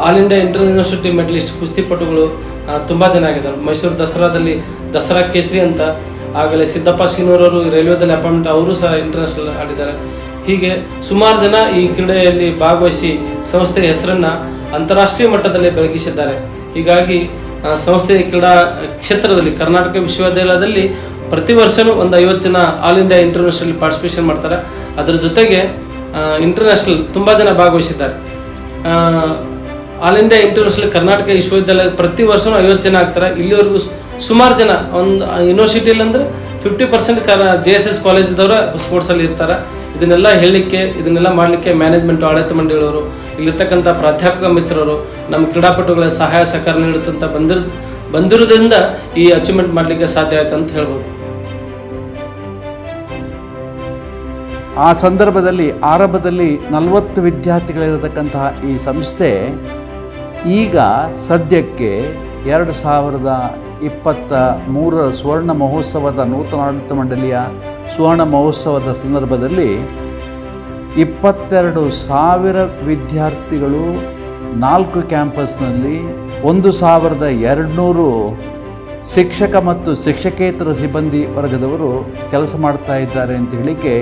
all India inter university medallist ಕುಸ್ತಿಪಟುಗಳು ತುಂಬ ಜನ ಆಗಿದ್ದಾರೆ. ಮೈಸೂರು ದಸರಾದಲ್ಲಿ ದಸರಾ ಕೇಸರಿ ಅಂತ, ಆಗಲೇ ಸಿದ್ದಪ್ಪ ಸೀನೂರವರು ರೈಲ್ವೆದಲ್ಲಿ ಅಪಾಯಿಂಟ್ಮೆಂಟ್, ಅವರು ಸಹ ಇಂಟರ್ನ್ಯಾಷನಲ್ ಆಡಿದ್ದಾರೆ. ಹೀಗೆ ಸುಮಾರು ಜನ ಈ ಕ್ರೀಡೆಯಲ್ಲಿ ಭಾಗವಹಿಸಿ ಸಂಸ್ಥೆಯ ಹೆಸರನ್ನು ಅಂತಾರಾಷ್ಟ್ರೀಯ ಮಟ್ಟದಲ್ಲಿ ಬೆಳಗಿಸಿದ್ದಾರೆ. ಹೀಗಾಗಿ ಸಂಸ್ಥೆಯ ಕ್ರೀಡಾ ಕ್ಷೇತ್ರದಲ್ಲಿ ಕರ್ನಾಟಕ ವಿಶ್ವವಿದ್ಯಾಲಯದಲ್ಲಿ ಪ್ರತಿ ವರ್ಷವೂ ಒಂದು 50 ಜನ ಆಲ್ ಇಂಡಿಯಾ ಇಂಟರ್ನ್ಯಾಷನಲ್ ಪಾರ್ಟಿಸಿಪೇಷನ್ ಮಾಡ್ತಾರೆ. ಅದರ ಜೊತೆಗೆ ಇಂಟರ್ನ್ಯಾಷನಲ್ ತುಂಬ ಜನ ಭಾಗವಹಿಸಿದ್ದಾರೆ. ಆಲ್ ಇಂಡಿಯಾ ಇಂಟರ್ನ್ಯಾಷನಲ್ ಕರ್ನಾಟಕ ವಿಶ್ವವಿದ್ಯಾಲಯ ಪ್ರತಿ ವರ್ಷವೂ 50 ಜನ ಆಗ್ತಾರೆ. ಇಲ್ಲಿವರೆಗೂ ಸುಮಾರು ಜನ ಒಂದು ಯೂನಿವರ್ಸಿಟಿಯಲ್ಲಿ ಅಂದರೆ 50% JSS ಕಾಲೇಜಿದವರು ಸ್ಪೋರ್ಟ್ಸಲ್ಲಿ ಇರ್ತಾರೆ. ಇದನ್ನೆಲ್ಲ ಹೇಳಲಿಕ್ಕೆ, ಇದನ್ನೆಲ್ಲ ಮಾಡಲಿಕ್ಕೆ ಮ್ಯಾನೇಜ್ಮೆಂಟ್, ಆಡಳಿತ ಮಂಡಳಿಯವರು, ಇಲ್ಲಿರ್ತಕ್ಕಂಥ ಪ್ರಾಧ್ಯಾಪಕ ಮಿತ್ರರು, ನಮ್ಮ ಕ್ರೀಡಾಪಟುಗಳ ಸಹಾಯ ಸಹಕಾರ ನೀಡುತ್ತಂತ ಬಂದಿರೋದ್ರಿಂದ ಈ ಅಚೀವ್ಮೆಂಟ್ ಮಾಡಲಿಕ್ಕೆ ಸಾಧ್ಯ ಆಯ್ತು ಅಂತ ಹೇಳ್ಬೋದು. ಆ ಸಂದರ್ಭದಲ್ಲಿ ಆರಂಭದಲ್ಲಿ 40 ವಿದ್ಯಾರ್ಥಿಗಳಿರತಕ್ಕಂತಹ ಈ ಸಂಸ್ಥೆ ಈಗ ಸದ್ಯಕ್ಕೆ 2023 ಸುವರ್ಣ ಮಹೋತ್ಸವದ ನೂತನ ಆಡಳಿತ ಮಂಡಳಿಯ ಸುವರ್ಣ ಮಹೋತ್ಸವದ ಸಂದರ್ಭದಲ್ಲಿ 22,000 ವಿದ್ಯಾರ್ಥಿಗಳು 4 ಕ್ಯಾಂಪಸ್ನಲ್ಲಿ 1,200 ಶಿಕ್ಷಕ ಮತ್ತು ಶಿಕ್ಷಕೇತರ ಸಿಬ್ಬಂದಿ ವರ್ಗದವರು ಕೆಲಸ ಮಾಡ್ತಾ ಇದ್ದಾರೆ ಅಂತ ಹೇಳಿಕ್ಕೆ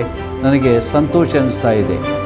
ನನಗೆ ಸಂತೋಷ ಅನಿಸ್ತಾ ಇದೆ.